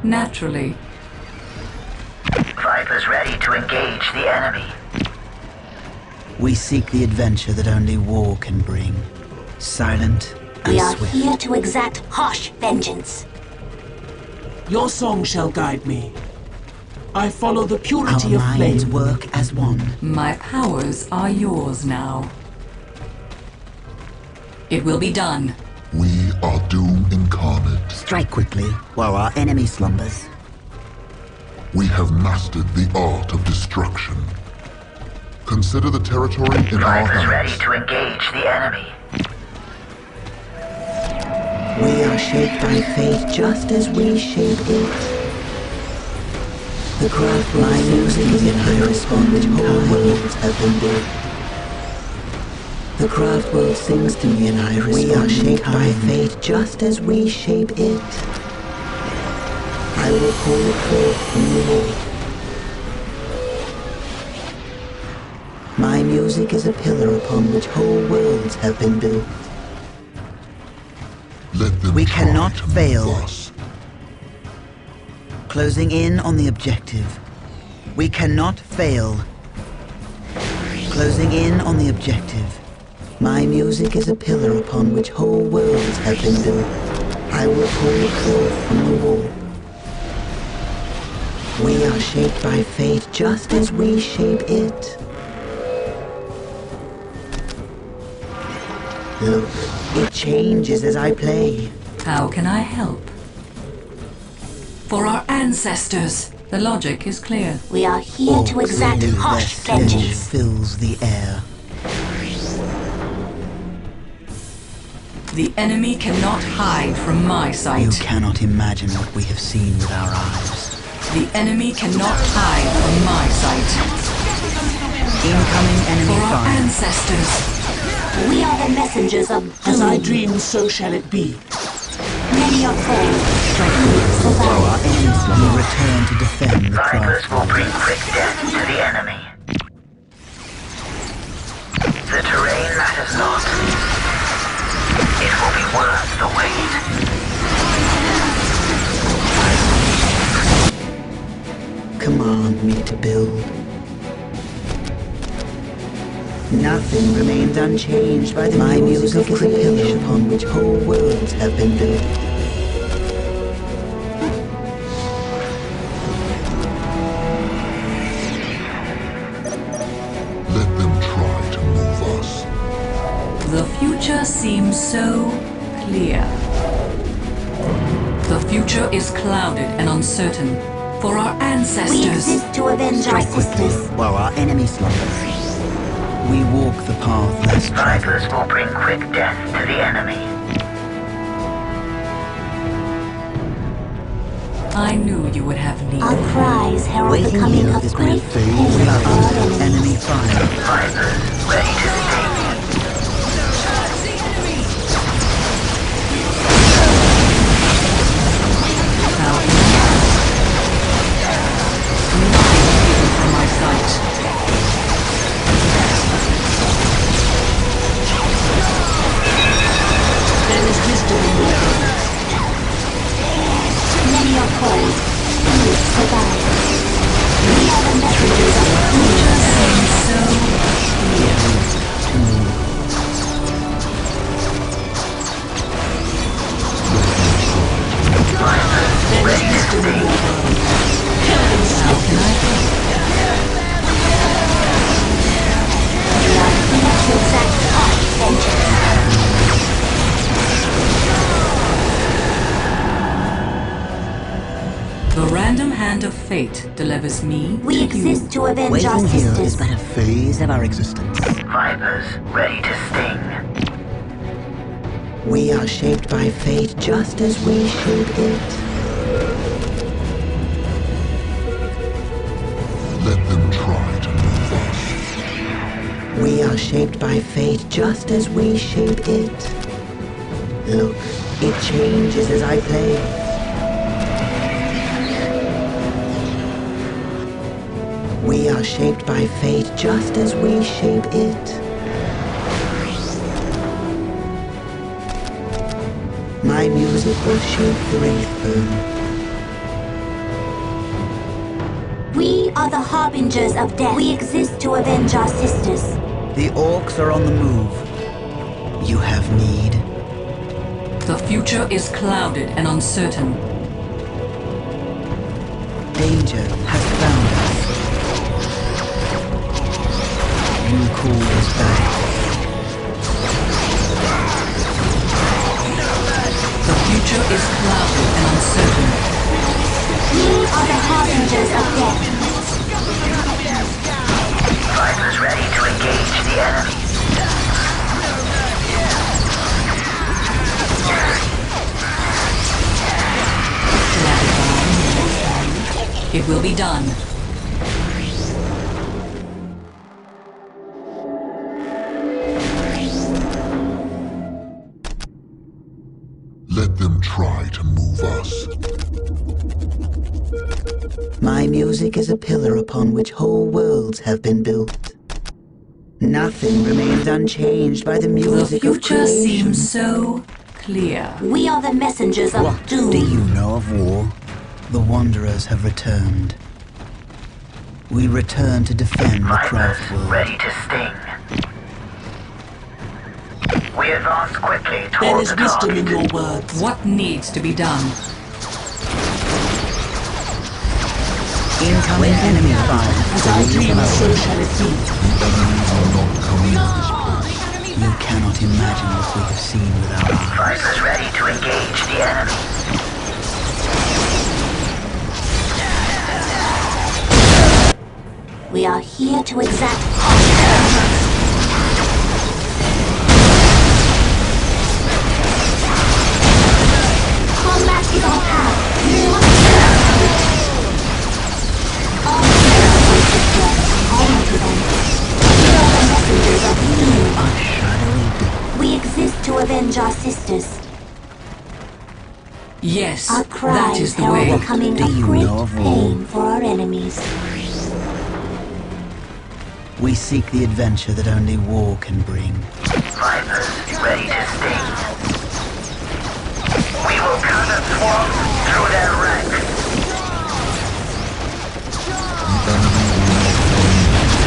Naturally. Viper's ready to engage the enemy. We seek the adventure that only war can bring. Silent and We are swift. here to exact harsh vengeance. Your song shall guide me. I follow the Our purity of minds flame. work as one. My powers are yours now. It will be done. We are doom incarnate. Strike quickly while our enemy slumbers. We have mastered the art of destruction. Consider the territory in our Viper's ready hands. to engage the enemy. We are shaped by fate just as we shape it. The craft my music is in high respond which whole worlds have been built. The craft world sings to me and I respond. We are shaped by fate just as we shape it. I will call it forth from the void. My music is a pillar upon which whole worlds have been built. Let them We try cannot to move fail. us. Closing in on the objective. We cannot fail. Closing in on the objective. My music is a pillar upon which whole worlds have been built. I will call it forth from the war. We are shaped by fate just as we shape it. Look, it changes as I play. How can I help? For our ancestors, the logic is clear. We are here to exact Orcs harsh their stench vengeance. fills the air. The enemy cannot hide from my You sight. cannot imagine what we have seen with our eyes. The enemy cannot hide from my sight. Incoming enemy For our fire. ancestors, We are the messengers of As I doom. dream, so shall it be. Many are fallen. While Survive. our enemies will return to defend the Vipers craft will world. bring quick death to the enemy. The terrain matters not. It will be worth the wait. Command me to build. Nothing remains unchanged by the my music is a pillar upon which whole worlds have been built. Let them try to move us. the future seems so clear. The future is clouded and uncertain. For our We ancestors, exist to avenge our Strike quickly sisters. while our enemy slumbers. We walk the path less traveled. Vipers will bring quick death to the enemy. I knew you would have need. Our cries herald the Waiting coming here of is but a great phase. pain We are for our under enemies. enemy fire. Vipers ready to sting. From my sight. There is wisdom in your hands. Many are called. Few survive. We are the messengers of doom. Vipers ready to sting. We are here to exact harsh vengeance. The random hand of fate delivers me We to exist you. to avenge our Waiting here is sisters. but a phase of our existence. Vipers ready to sting. We are shaped by fate just as we shape it. Let them try to move us. We are shaped by fate just as we shape it. Look, it changes as I play. We are shaped by fate just as we shape it. My music will shape the wraith burn. are the harbingers of death. We exist to avenge our sisters. The orcs are on the move. You have need. The future is clouded and uncertain. Danger has found us. You call us back. The future is clouded and uncertain. We are the harbingers of death. Fighters ready to engage the enemy. It will be done. Let them try to move us. My music is a pillar upon which whole worlds have been built. Nothing remains unchanged by the The music of future creation. seems so clear. We are the messengers of What doom. do you know of war? The Wanderers have returned. We return to defend the Vipers craft world. ready to sting. We advance quickly There towards is the wisdom target. in your words. What needs to be done? Incoming enemy fire. As I dream, so shall it be. Enemies are not coming to this place. You cannot imagine what we have seen with our eyes. Vipers ready to engage the enemy. We are here to exact vengeance. Combat is our path. All heroes of death, honor to them. We are the messengers of doom. A shadowy death. We exist to avenge our sisters. Yes, Our that cries is the herald way. the coming Do of you great know of war? pain for our enemies. We seek the adventure that only war can bring. Vipers ready to sting. We will cut a swath through their ranks.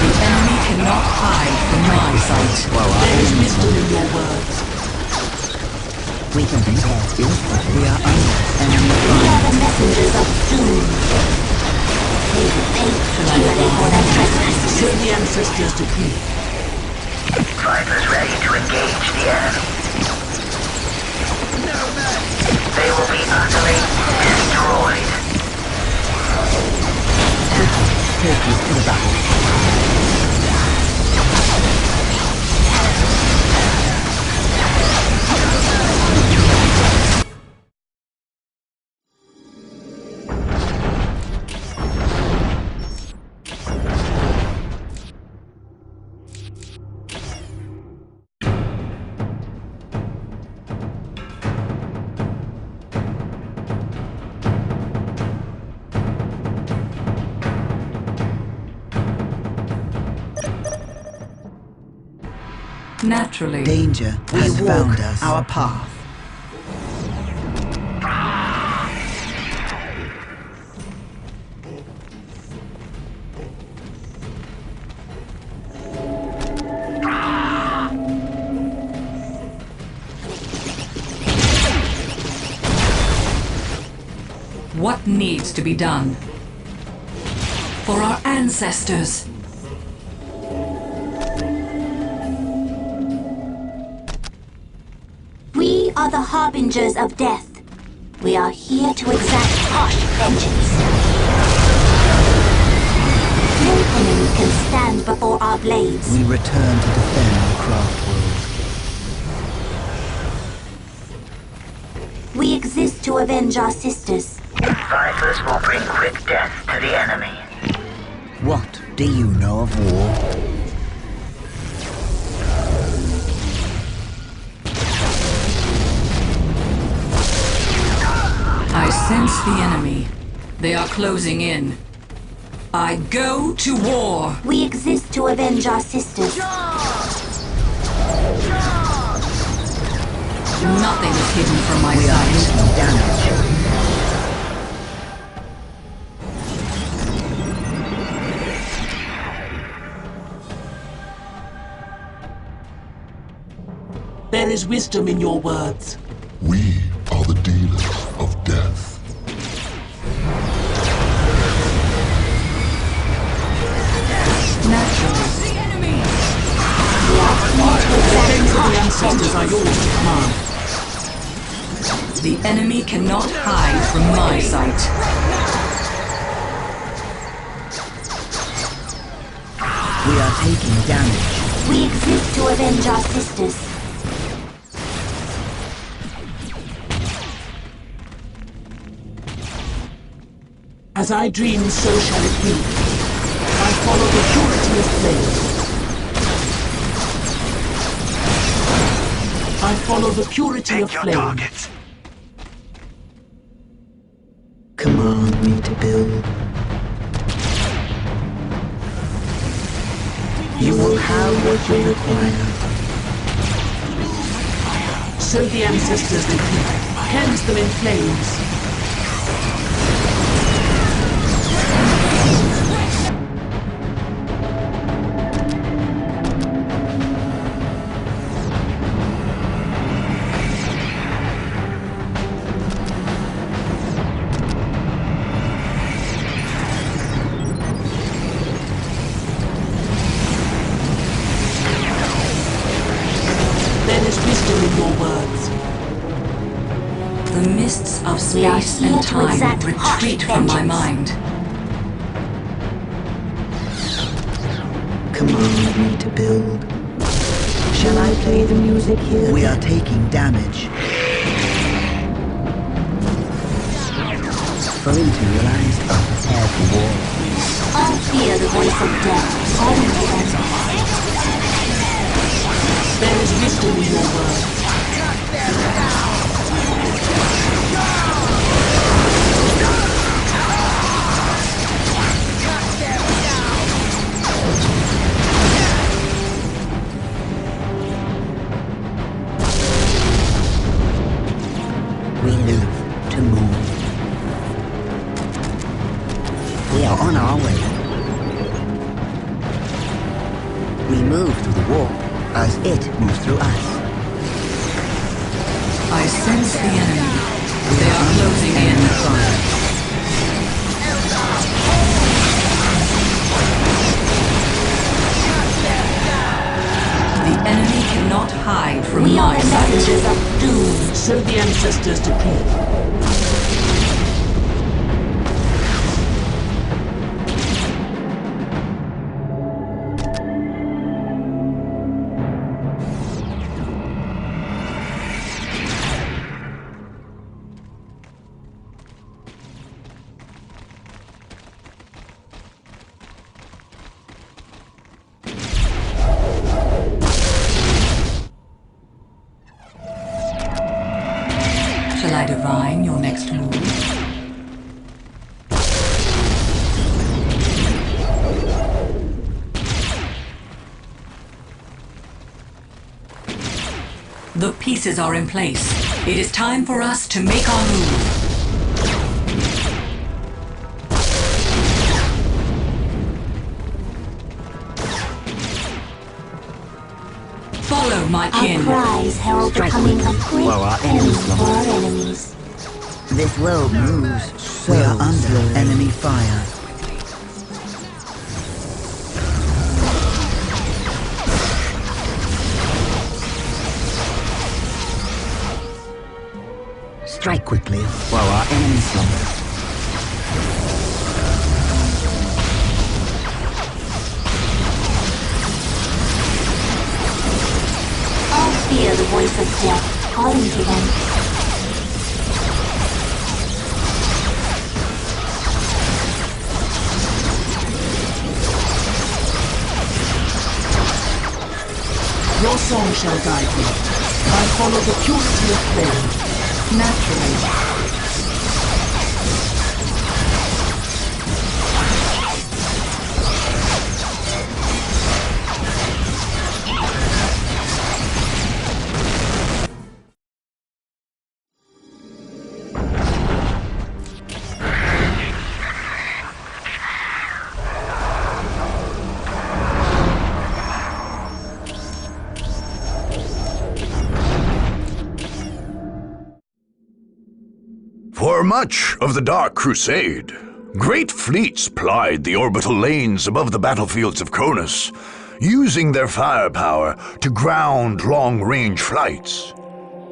The enemy cannot hide from my sight. There is wisdom in your words. We can be there. We are under enemy We fire. are the messengers of doom. They will pay dearly for their trespasses. So the ancestors decree. Vipers ready to engage the enemy. They will be utterly destroyed. Take us to the battle. Naturally. Danger has found us. Our path. What needs to be done? For our ancestors. We are the harbingers of death. We are here to exact harsh vengeance. No enemy can stand before our blades. We return to defend the craft world. We exist to avenge our sisters. Vipers will bring quick death to the enemy. What do you know of war? I sense the enemy. They are closing in. I go to war. We exist to avenge our sisters. Nothing is hidden from my We are sight. taking damage. There is wisdom in your words. We are the dealers of death. Naturally. The enemy! The things of the ancestors are yours to command. The enemy cannot hide from my sight. We are taking damage. We exist to avenge our sisters. As I dream, so shall it be. I follow the purity of flame. I follow the purity of flame. Command me to build. You will have what you require. So the ancestors decree. Cleanse them in flames. The mists of We are space here and to time exact retreat harsh from my vengeance. mind. Command me to build. Shall I play the music here? We are taking damage. Fully materialized or prepared for war. All fear the voice of death calling to them. There is wisdom in your words. We live to move. We are on our way. We move through the war as it moves through us. I sense the enemy. They are closing in. The enemy cannot hide from We are my the sight. messengers of doom. So the ancestors decree. Shall I divine your next move? The pieces are in place. It is time for us to make our move. Follow my Our kin. cries herald the Strike coming quickly, of great while our end enemies for our enemies. This world moves so we are under enemy fire. Strike quickly while our enemies slumber. All fear the voice of death calling to them. Your song shall guide me. I follow the purity of flame. Naturally. For much of the Dark Crusade, great fleets plied the orbital lanes above the battlefields of Cronus, using their firepower to ground long-range flights.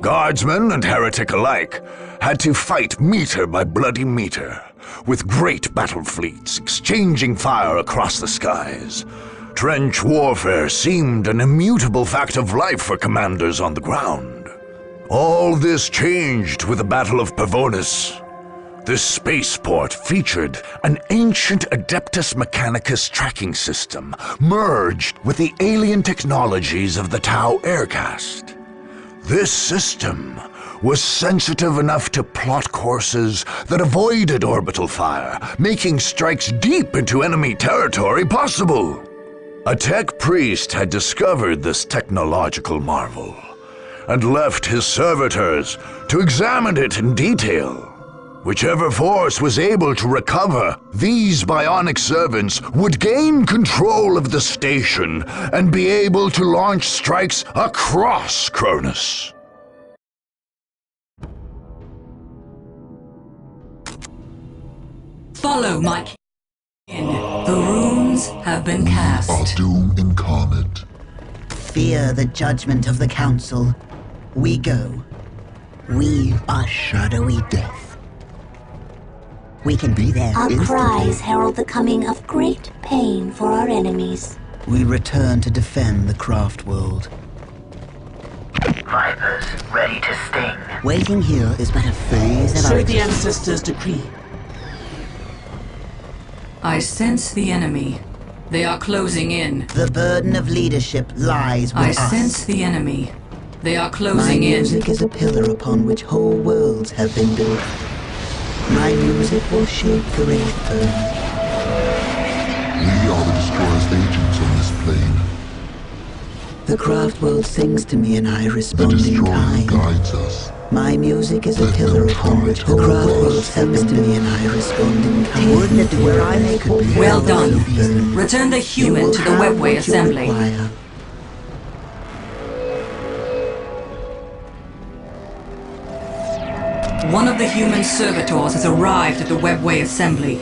Guardsmen and heretic alike had to fight meter by bloody meter, with great battle fleets exchanging fire across the skies. Trench warfare seemed an immutable fact of life for commanders on the ground. All this changed with the Battle of Pavonis. This spaceport featured an ancient Adeptus Mechanicus tracking system merged with the alien technologies of the Tau Aircast. This system was sensitive enough to plot courses that avoided orbital fire, making strikes deep into enemy territory possible. A tech priest had discovered this technological marvel and left his servitors to examine it in detail. Whichever force was able to recover these bionic servants would gain control of the station and be able to launch strikes across Cronus. Follow my kin. The runes have been cast. Our doom incarnate. Fear the judgment of the Council. We go. We are shadowy death. We can be there Our instantly. cries herald the coming of great pain for our enemies. We return to defend the craft world. Vipers, ready to sting. Waiting here is but a phase of So our the ancestors decree. I sense the enemy. They are closing in. The burden of leadership lies with I us. sense the enemy. They are My closing in. music is a pillar upon which whole worlds have been built. My music will shape the Wraith Earth. We are the Destroyer's agents on this plane. The craft world sings to me and I The respond in Destroyer kind. guides us. My music is a Let pillar them upon try which to the craft cover world us. sings to me and I respond in kind. Wouldn't it where I may could be Well done. burn. Return the You human will to the have webway what you assembly. require. One of the human servitors has arrived at the webway assembly,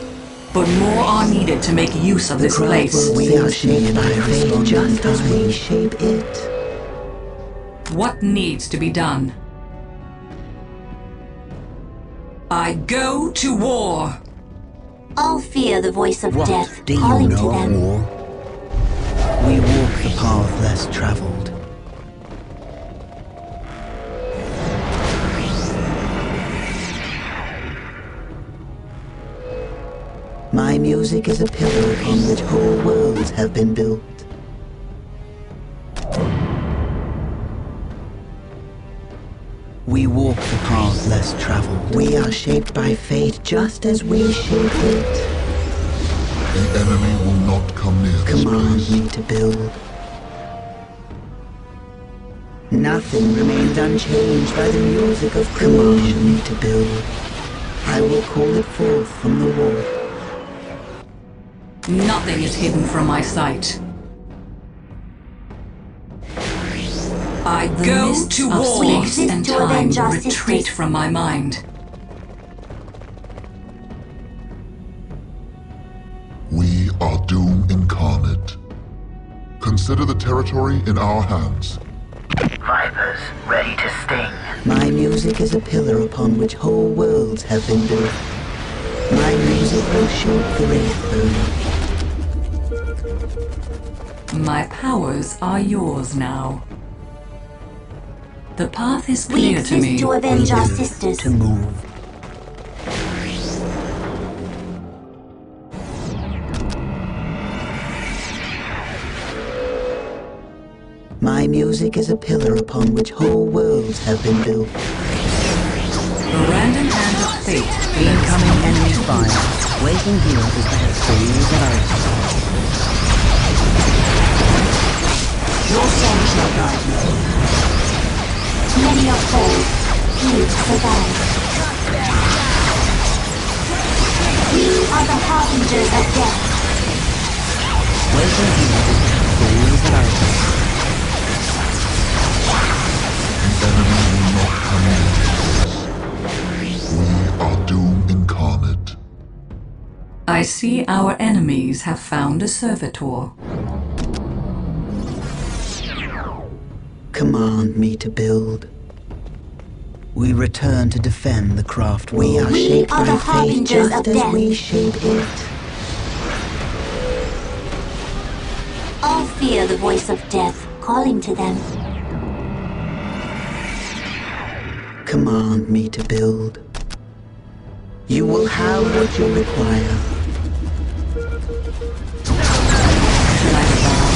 but more are needed to make use of The this craft place. world we are shaped by fate just as we shape it. What needs to be done? I go to war. All fear the voice of What death do you calling to know of them. war? We walk the path less traveled. My music is a pillar upon which whole worlds have been built. We walk the path less traveled. We are shaped by fate just as we shape it. The enemy will not come near this Command place. me to build. Nothing remains unchanged by the music of creation. Command me to build. I will call it forth from the wall. Nothing is hidden from my sight. I go mists to of war space and to time avenge our retreat sisters. from my mind. We are doom incarnate. Consider the territory in our hands. Vipers, ready to sting. My music is a pillar upon which whole worlds have been built. My music will shape the Wraith Earth. My powers are yours now. The path is We clear to me. exist to avenge our sisters. To move. My music is a pillar upon which whole worlds have been built. The random hand of fate. Incoming enemy fire. Waiting here is but a phase of our Your song shall guide me. Many are cold, few survive. We are the harbingers of death. waiting here is but a phase of our The enemy will not come near this place. We are I see our enemies have found a servitor. Command me to build. We return to defend the craft. We are shaped are by the fate harbingers just of as death. we shape it. All fear the voice of death calling to them. Command me to build. You will have what you require.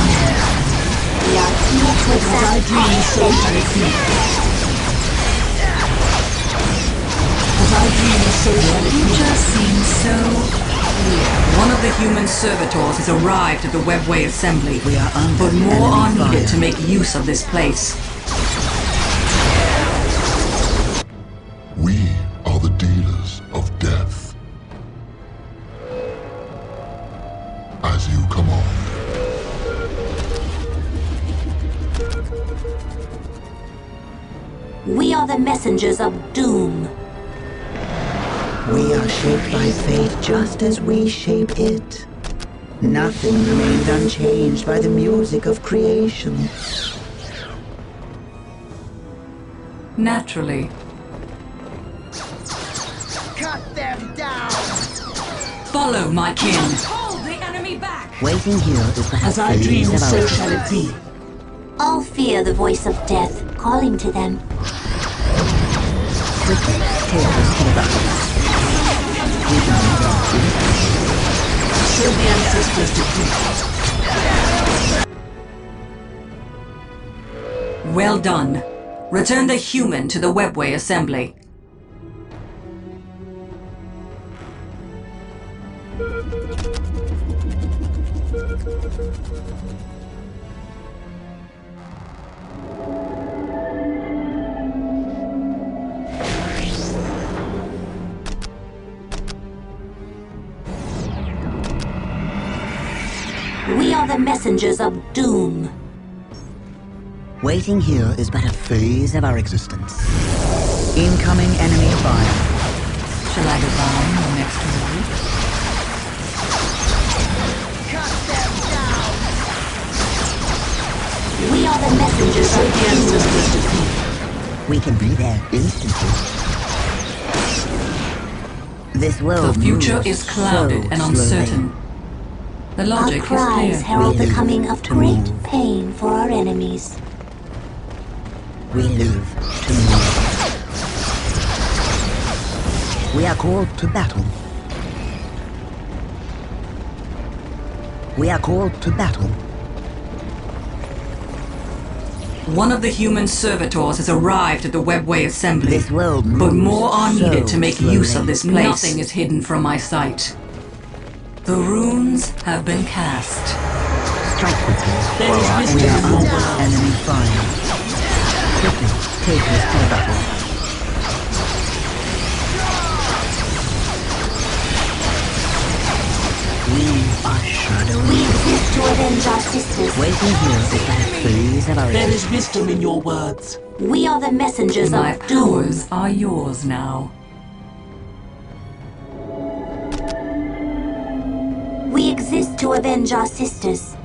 We are here to exact The future seems so clear. One of the human servitors has arrived at the Webway Assembly, We are under but more are enemy needed fire. to make use of this place. We are the dealers of death. As you command. We are the messengers of doom. We are shaped by fate just as we shape it. Nothing remains unchanged by the music of creation. Naturally. Cut them down! Follow, my kin. Hold the enemy back. Waiting here is the As I dream, so shall it be. All fear the voice of death calling to them. Quickly, take us to the battle. We can Show the ancestors defeat. Well done. Return the human to the Webway Assembly. We are the messengers of doom. Waiting here is but a phase of our existence. Incoming enemy fire. Shall I divine the next move? We are the messengers of The doom. ancestors defeat. We can be there instantly. This world The future moves is clouded so and slowly. uncertain. The Our logic is cries clear. herald We the coming live of to great move. pain for our enemies. We live to move. We are called to battle. We are called to battle. One of the human servitors has arrived at the Webway Assembly, This world but moves more are needed so to make slowly. use of this place. Nothing is hidden from my sight. The runes have been cast. Strike quickly. There is We wisdom are in your under words. enemy fire. Quickly, take us to the battle. We are shadowy. We exist to avenge our sisters. Waiting here is but a phase of our There existence. is wisdom in your words. We are the messengers My of doom. powers are yours now. We exist to avenge our sisters.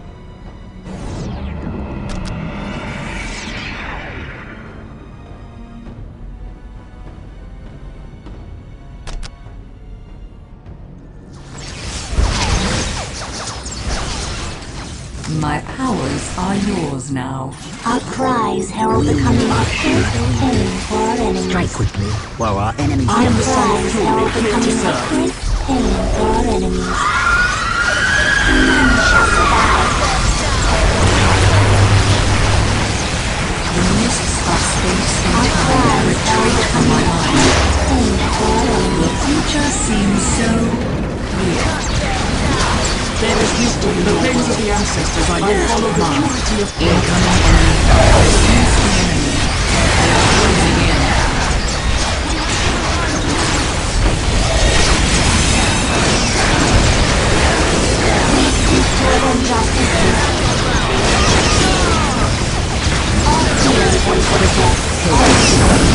My powers are yours now. Our cries herald the coming of great pain for our enemies. Strike quickly while our enemies I am Our the son of cries Fury, herald the here to coming of serve. great pain for our enemies. None shall survive. The mists of space and Our time cries retreat herald the from my coming of mind. great pain for our enemies. The future seems so clear. There is wisdom in the ways of the ancestors. I follow the purity of incoming enemy fire. Against the enemy. They are closing in. We exist to avenge our sisters. All fear the voice of death.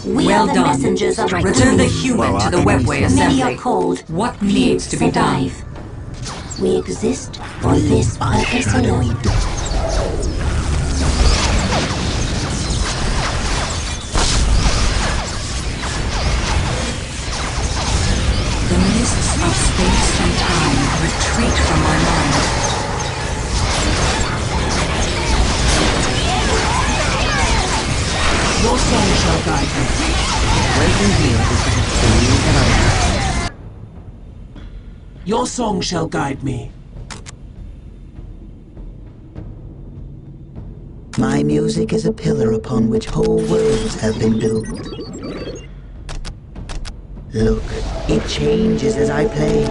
We Well are the done. messengers of Return the Doom. human to the webway Many assembly. are called. What Few needs to be done? survive. We exist for this purpose alone. The mists of space and time retreat from my mind. Your song shall guide me. Waiting here is that food and Your song shall guide me. My music is a pillar upon which whole worlds have been built. Look, it changes as I play.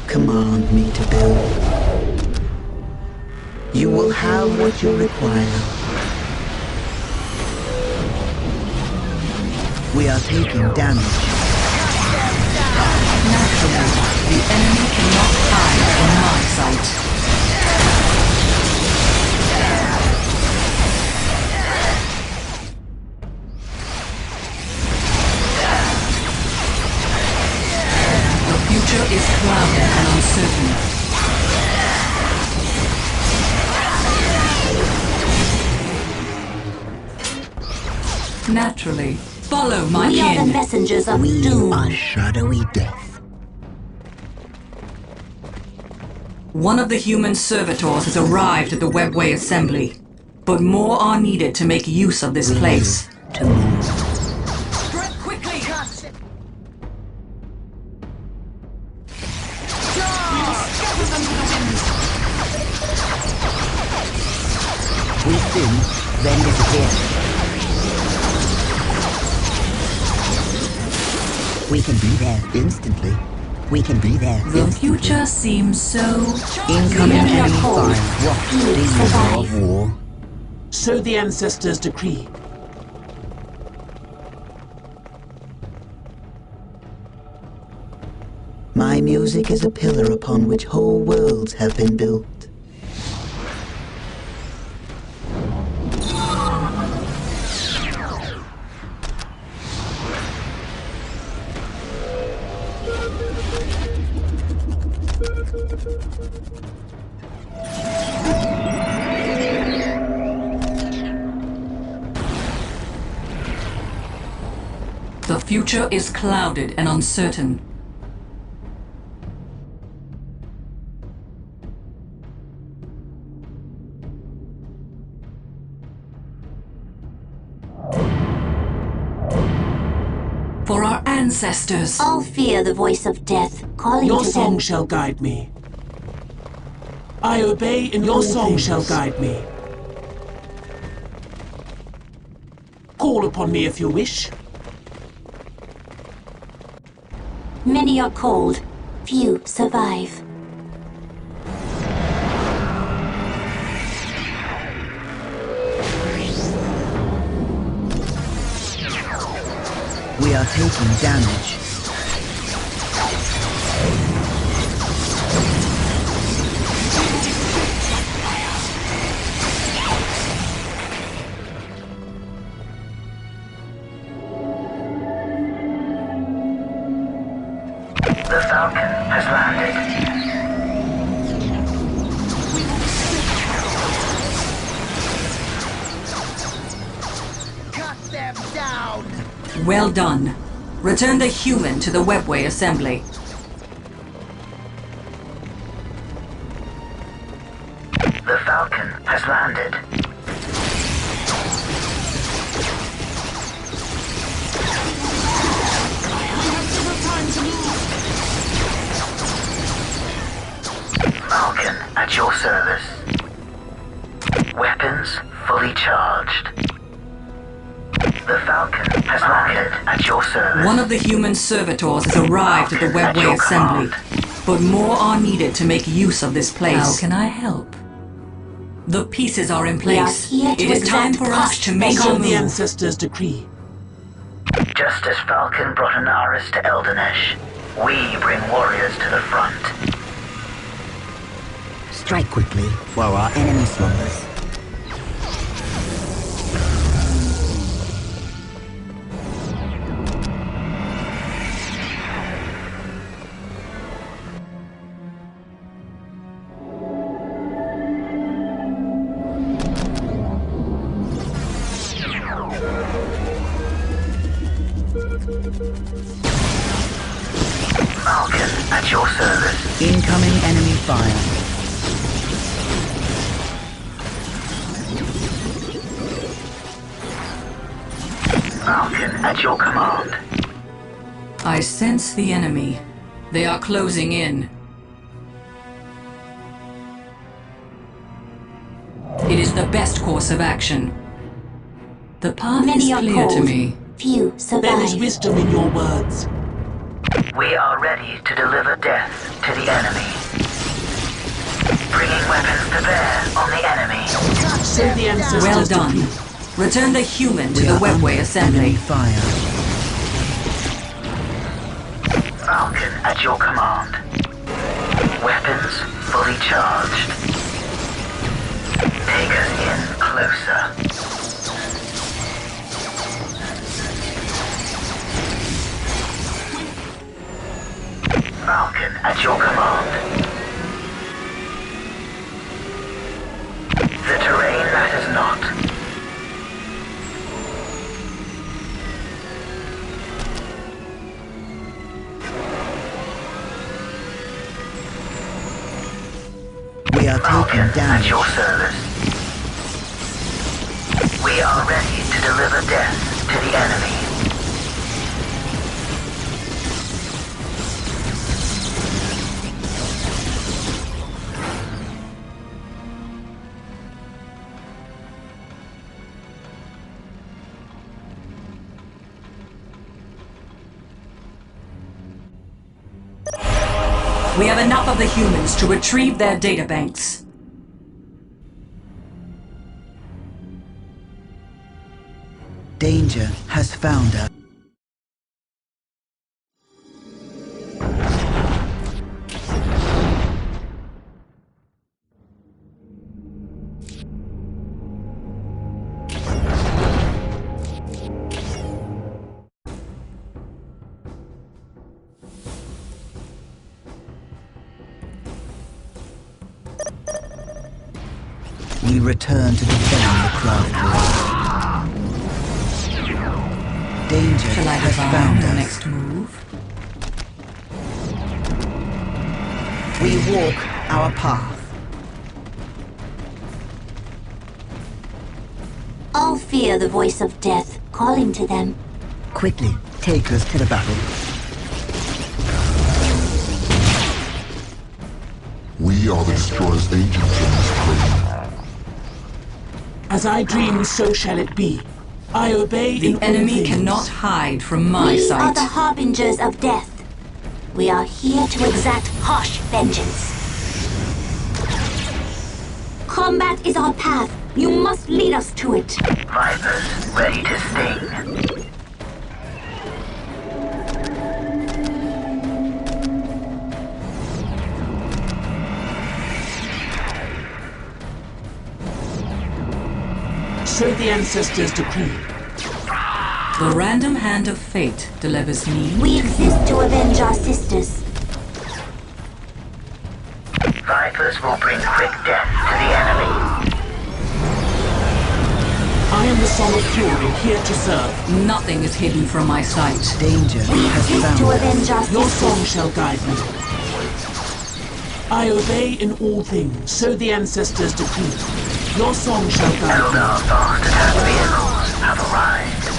Command me to build. You will have what you require. We are taking damage. Naturally, the enemy cannot hide from my sight. The future is clouded and uncertain. Naturally, follow my We are the kin. messengers of We Doom. are shadowy death. One of the human servitors has arrived at the webway assembly, but more are needed to make use of this place. To move. Strike quickly! We sin, then disappear. We can be there instantly. We can be there The instantly. future seems so... Incoming Many are enemy called. fire. What Few do you know survive. of war? So the ancestors decree. My music is a pillar upon which whole worlds have been built. The future is clouded and uncertain. For our ancestors. All fear the voice of death, calling Your to song them. shall guide me. I obey, and your song shall guide me. Call upon me if you wish. Many are called. Few survive. We are taking damage. The Falcon has landed. Well done. Return the human to the webway assembly. The Falcon has landed. Falcon at your service. Weapons fully charged. The Falcon has landed at your service. One of the human servitors has arrived at the webway assembly, but more are needed to make use of this place. How can I help? The pieces are in We are place. here to It is time exact for us to cost make So our the move. ancestors decree. Just as Falcon brought Anaris to Eldanesh, We bring warriors to the front. Strike quickly while our enemy slumbers. Falcon, at your service. Incoming enemy fire. Falcon, at your command. I sense the enemy. They are closing in. It is the best course of action. The path Many is are clear to called. me. Few There is survive. wisdom in your words. We are ready to deliver death to the enemy. Bringing weapons to bear on the enemy. So the ancestors Well done. decree. Return the human to We the are webway under assembly. enemy fire. Falcon, at your command. Weapons fully charged. Take us in closer. Falcon, at your command. The terrain matters not. We are Falcon, taking at your damage. service. We are ready to deliver death to the enemy. We have enough of the humans to retrieve their databanks. Danger has found us. We return to defend the craft world. Danger Shall I has divine found your us. next move? We walk our path. All fear the voice of death calling to them. Quickly, take us to the battle. We are the Destroyer's agents in this trade. As I dream, so shall it be. I obey in The all enemy things. cannot hide from my We are sight. the harbingers of death. We are here to exact harsh vengeance. Combat is our path. You must lead us to it. Vipers, ready to sting. So the ancestors decree. The random hand of fate delivers me. We exist to avenge our sisters. Vipers will bring quick death to the enemy. I am the Son of Fury, here to serve. Nothing is hidden from my sight. Danger We has exist found to us. avenge our Your sisters. song shall guide me. I obey in all things, so the ancestors decree. Your song shall guide me. Eldar fast attack vehicles have arrived.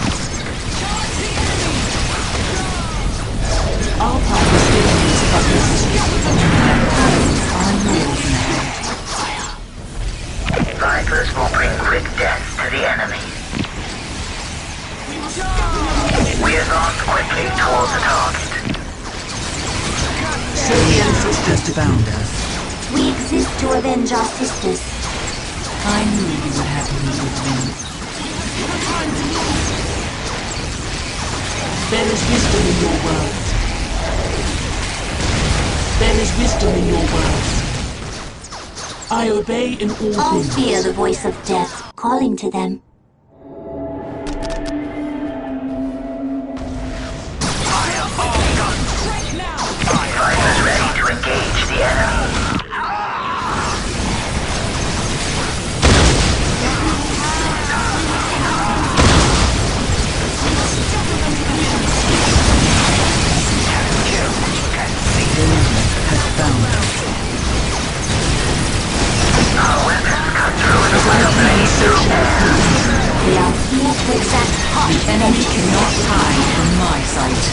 Our path is dangerous but necessary. Vipers will bring quick death to the enemy. We advance quickly towards the target. So the ancestors Has found us. We exist to avenge our sisters. I knew you would have me with me. There is wisdom in your words. There is wisdom in your words. I obey in all All things. fear the voice of death calling to them. Fighters ready to engage the enemy. Has found us. Our weapons cut through the wild blades through air. We are here to exact hot The enemy cannot hide from my sight.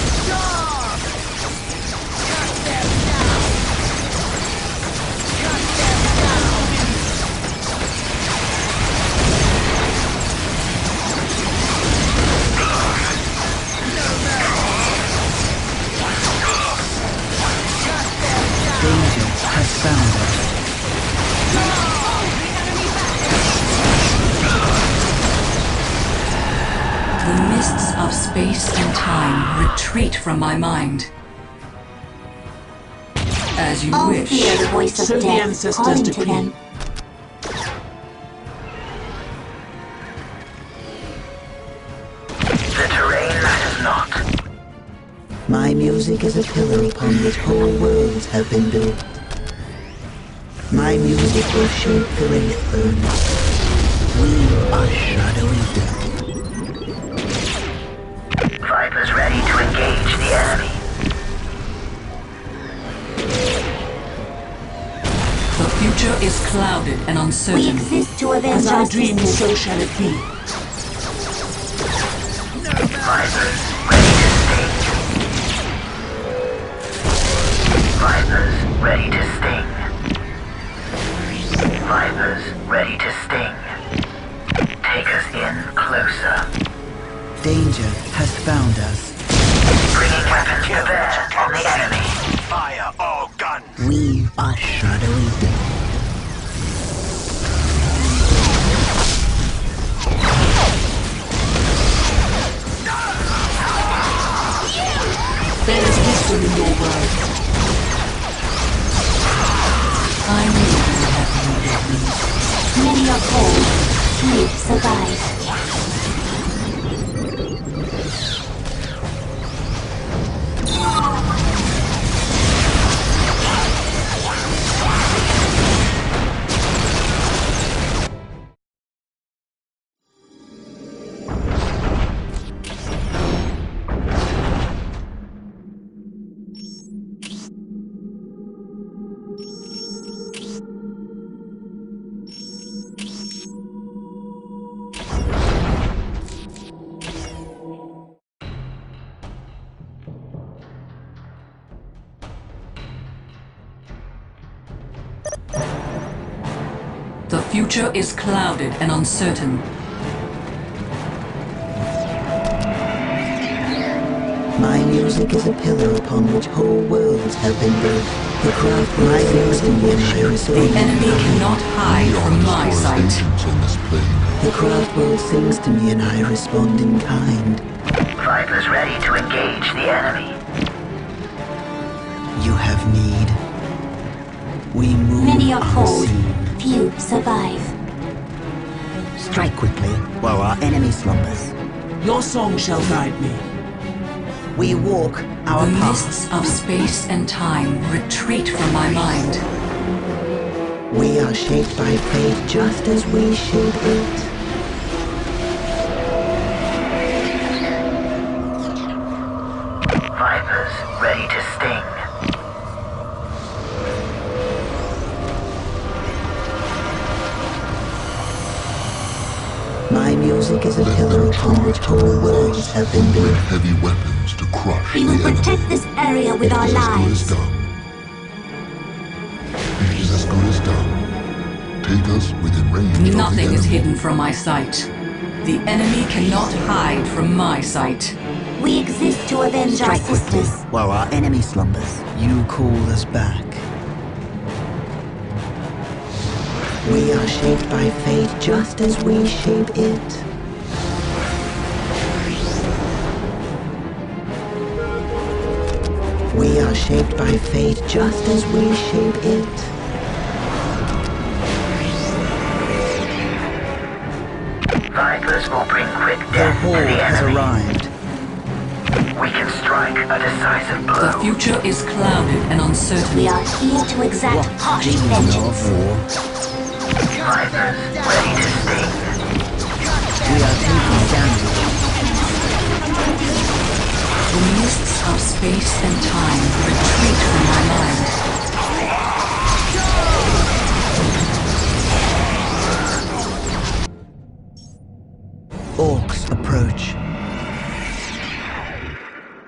Danger has found us. The mists of space and time retreat from my mind. As you All wish. fear the voice So of the death ancestors calling to decree. them. The terrain matters not. My music is a pillar upon which whole worlds have been built. My music will shape the Wraithburn. We are shadowy death. Vipers ready to engage the enemy. The future is clouded and We uncertain. exist to avenge As I our dream, sisters. so shall it be. Vipers ready to sting. Vipers ready to sting. Vipers ready to sting. Take us in closer. Danger has found us. Bringing weapons to bear on the enemy. Fire all guns! We are shadowy death. There is wisdom in your words. I knew you had needed me. Many are cold, few survive. The future is clouded and uncertain. My music is a pillar upon which whole worlds have been built. The craft my music in I respect. The enemy cannot hide We are from the my store's sight. agents on this plane. The craft world sings to me and I respond in kind. Vipers ready to engage the enemy. You have need. We move Many are cold, unseen. few survive. Strike quickly while our enemy slumbers. Your song shall guide me. We walk our The path. mists of space and time retreat from my mind. We are shaped by fate just as we shape it. Vipers ready to sting. My music is a pillar upon which whole worlds have been Bring built. heavy weapons to crush We the will enemy. protect this area with our It is as good as lives. done. It is as good as done. Take us within range of the Nothing enemy. is hidden from my sight. The enemy cannot hide from my sight. We exist to avenge our Strike quickly sisters. while our enemy slumbers. You call us back. We are shaped by fate just as we shape it. We are shaped by fate just as we shape it. Vipers will bring quick The death to Horde the has enemy. arrived. We can strike a decisive blow. The future is clouded and uncertain. We are here to exact harsh Do you know vengeance. of war? Vipers ready to sting. We are taking damage. The mists of space and time retreat from my mind. Orcs approach.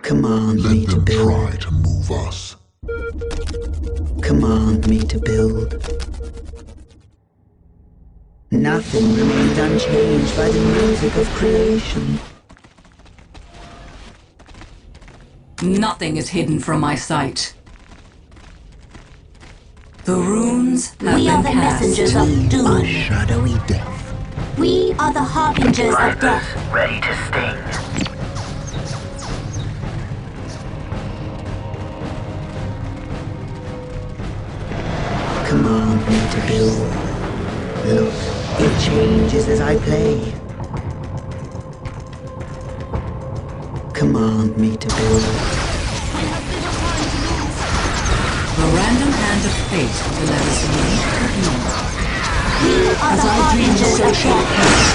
Command me Let to them build. try to move us. Command me to build. Nothing remains unchanged by the music of creation. Nothing is hidden from my sight. The runes have We are been the cast. messengers of A doom. shadowy death. We are the harbingers of Vipers death. ready to sting. Command me to build. Look, it changes as I play. Command me to build. The random hand of fate delivers me to you. We are As the I dream, harbingers so of shall death.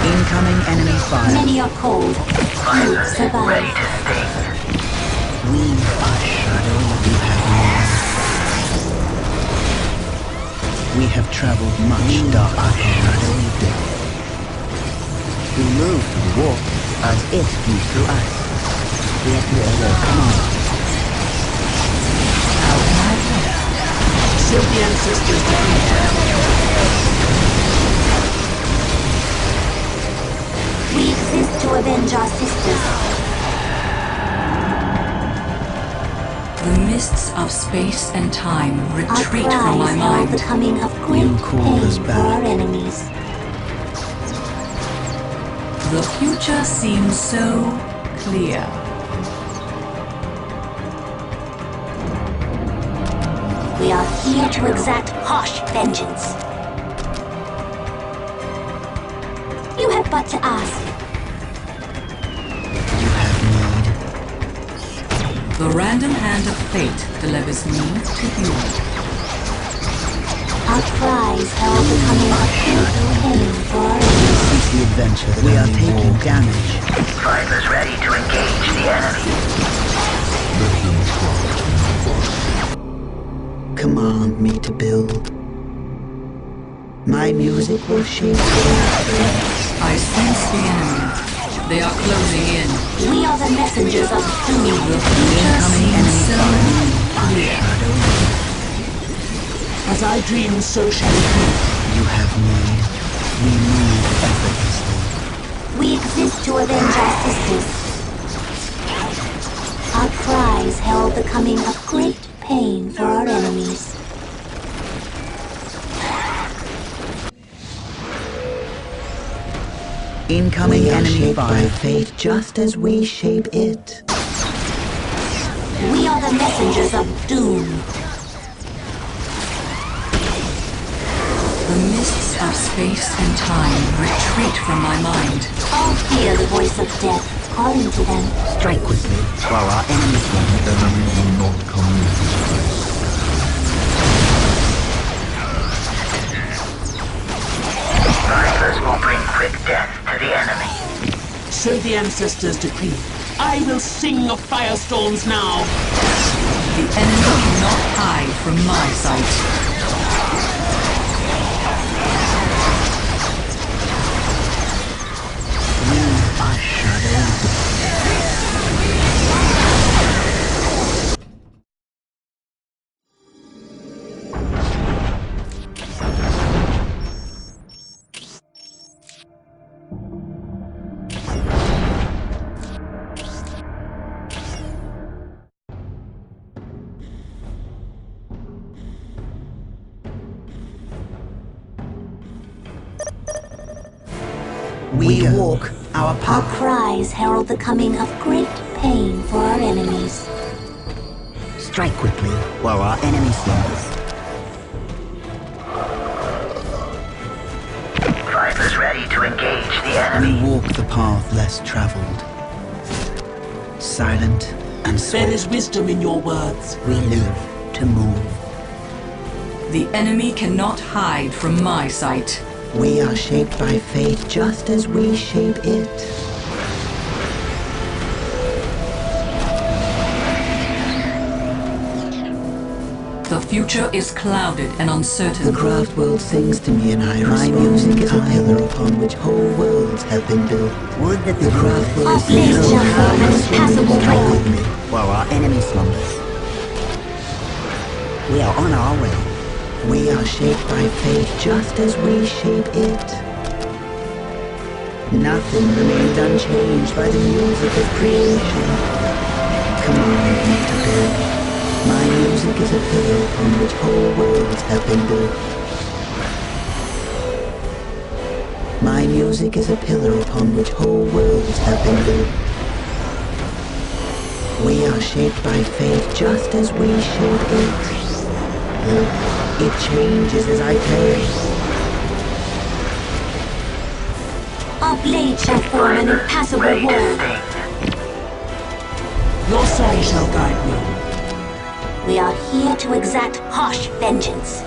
Incoming enemy fire. Many are cold. Few Vipers ready survive. to sting. We are shadowy. You have known. We have traveled much dark. Shadowy death. We move to the war as if you through us. We have your command. How can I help? serve the ancestors to We exist to avenge our sisters. The mists of space and time Our retreat from my cries herald the mind. coming of great You called pain us for back. our enemies. The future seems so clear. We are here to exact harsh vengeance. You have but to ask. You have need. The random hand of fate delivers me to you. Our cries herald the coming of great pain for our enemies. Seek the adventure that we are taking damage. Vipers ready to engage the enemy. Let them try to move us. Command me to build. My music will shape the I sense the enemy. They are closing in. We are the messengers of doom. The future Incoming seems enemy so fire. clear. As I dream, so shall it be. You have need. We move effortlessly. We exist to avenge our sisters. Our cries herald the coming of great pain for our enemies. Incoming We are enemy shaped by fire. fate just as we shape it. We are the messengers of doom. The mists of space and time retreat from my mind. All hear the voice of death calling to them. Strike quickly while our enemies The enemy will not come near this place. Vipers will bring quick death to the enemy. So the ancestors decree. I will sing of firestorms now. The enemy cannot hide from my sight. We are shadowy. We walk our Our path. cries herald the coming of great pain for our enemies. strike quickly while our enemy slumbers. Vipers ready to engage the We enemy. walk the path less traveled. Silent and There swift, is wisdom in your words. we live to move. The enemy cannot hide from my sight. We are shaped by fate just as we shape it. The future is clouded and The uncertain. craft world sings to me and I respond. My music is a pillar upon which whole worlds have been built. Would that The craft world Our blades sings shall form an impassable strike wall. quickly while our enemy slumbers. We are on our way. We are shaped by fate just as we shape it. Nothing remains unchanged by the music of creation. Command me to build. My music is a pillar upon which whole worlds have been built. My music is a pillar upon which whole worlds have been built. We are shaped by fate just as we shape it. Look, it changes as I play. Our blade shall form an impassable Ready to wall. sting. Your song shall guide me. We are here to exact harsh vengeance.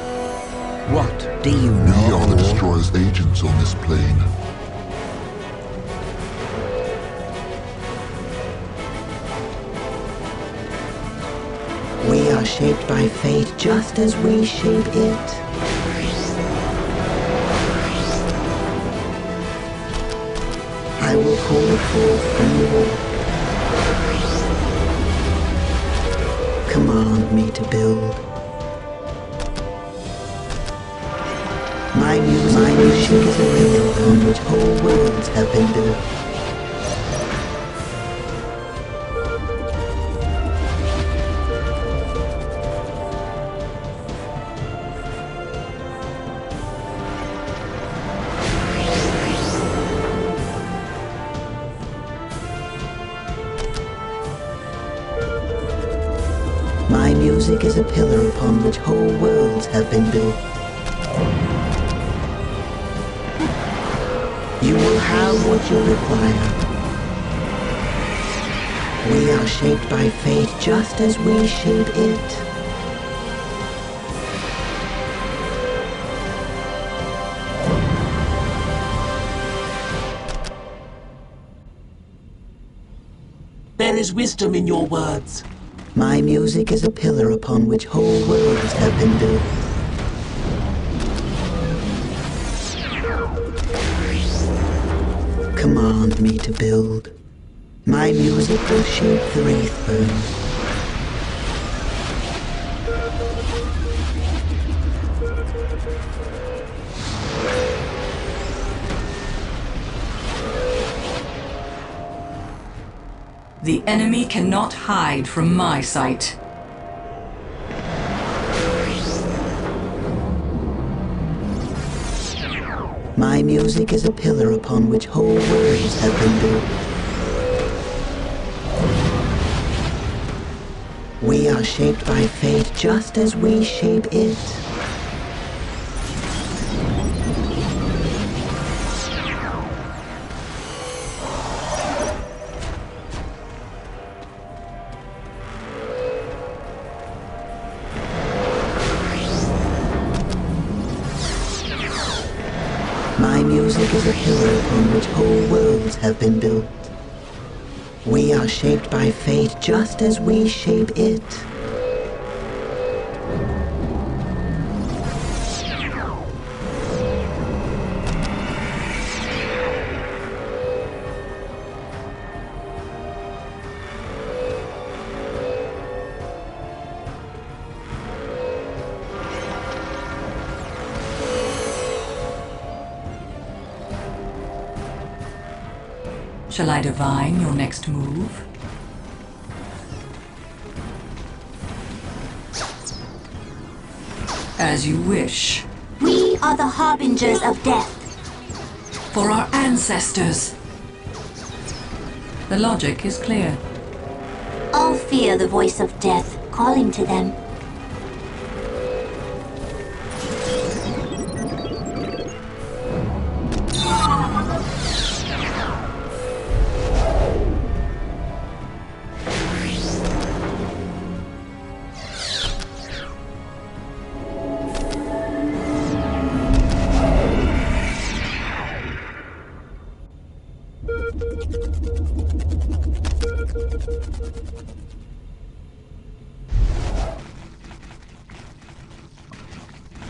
What do you We know? are the Destroyer's agents on this plane. We are shaped by fate just as we shape it. I will call it forth from the warp. Command me to build. My music is a pillar on which whole worlds have been built. My music is a pillar upon which whole worlds have been built. You will have what you require. We are shaped by fate just as we shape it. There is wisdom in your words. My music is a pillar upon which whole worlds have been built. Command me to build. My music will shape the Wraithbone. The enemy cannot hide from my sight. My music is a pillar upon which whole worlds have been built. We are shaped by fate just as we shape it. My music is a pillar upon which whole worlds have been built. We are shaped by fate just as we shape it. Shall I divine your next move? As you wish. We are the harbingers of death. For our ancestors. The logic is clear. All fear the voice of death. calling to them.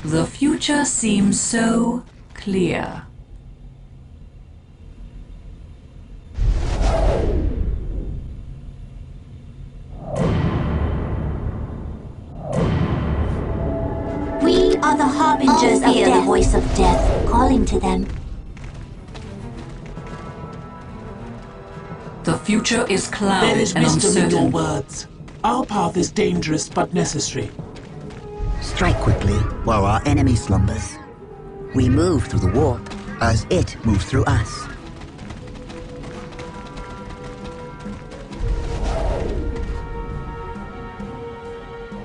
The future seems so clear. We are the harbingers of death. The voice of death calling to them. The future is There clouded is and wisdom in your uncertain. words. Our path is dangerous but necessary. Strike quickly while our enemy slumbers. We move through the warp as it moves through us.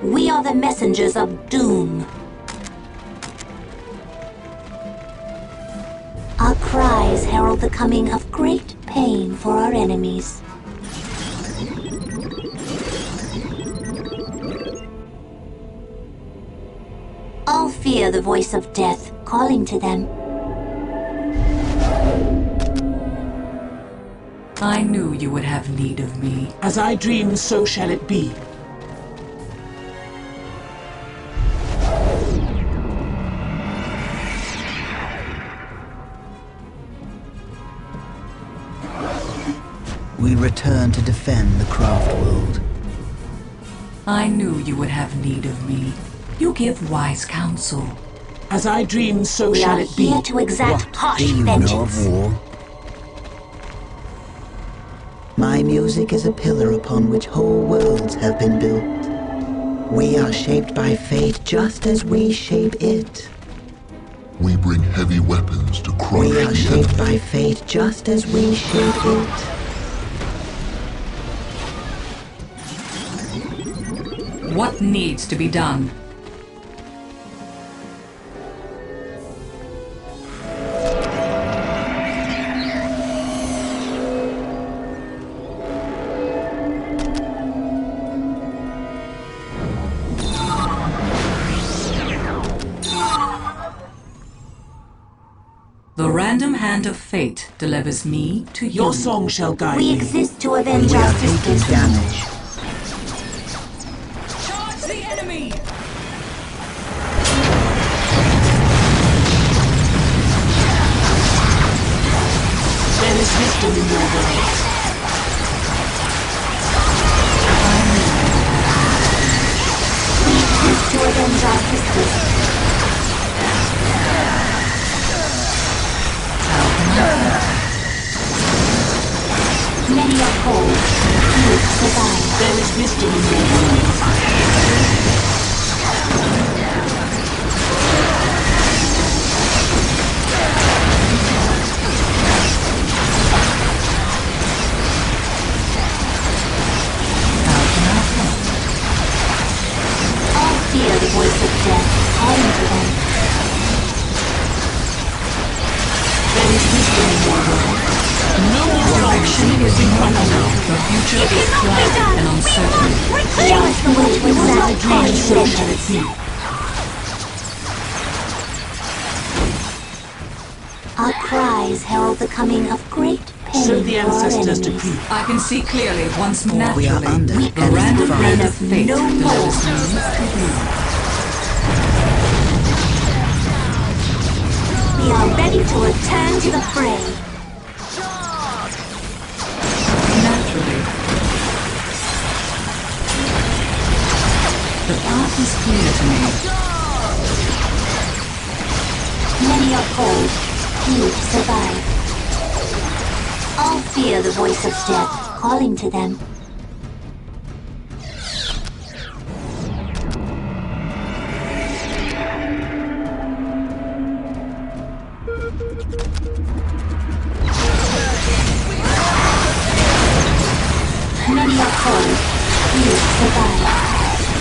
We are the messengers of doom. Our cries herald the coming of great pain for our enemies. All fear the voice of death calling to them. I knew you would have need of me. As I dreamed, so shall it be. We return to defend the craft world. I knew you would have need of me. You give wise counsel. As I dreamed, so We shall are it be. here to exact What harsh do you know vengeance. of war? My music is a pillar upon which whole worlds have been built. We are shaped by fate just as we shape it. We bring heavy weapons to crush We are the shaped enemy. by fate just as we shape it. What needs to be done? The random hand of fate delivers me to you. Your song shall guide We me. exist to avenge We our are taking sisters. damage. Charge the enemy! There is wisdom in your words. We exist to avenge our sisters. Many are cold, few survive. There is wisdom in your words. All fear the voice of death calling to them. There is wisdom in your words. No more Direction direction is is not in known. The future is clouded and uncertain. Show us the way to As I exact dreamed, harsh so shall it vengeance. be. Our cries herald the coming of great pain So the for our ancestors enemies. decree. I can see clearly once more. We are under The enemy random fire. hand of fate No more. delivers me to you. We are ready to return to the fray. Naturally. The path is clear to me. Many are cold, few survive. All fear the voice of death calling to them. Many are cold, few survive.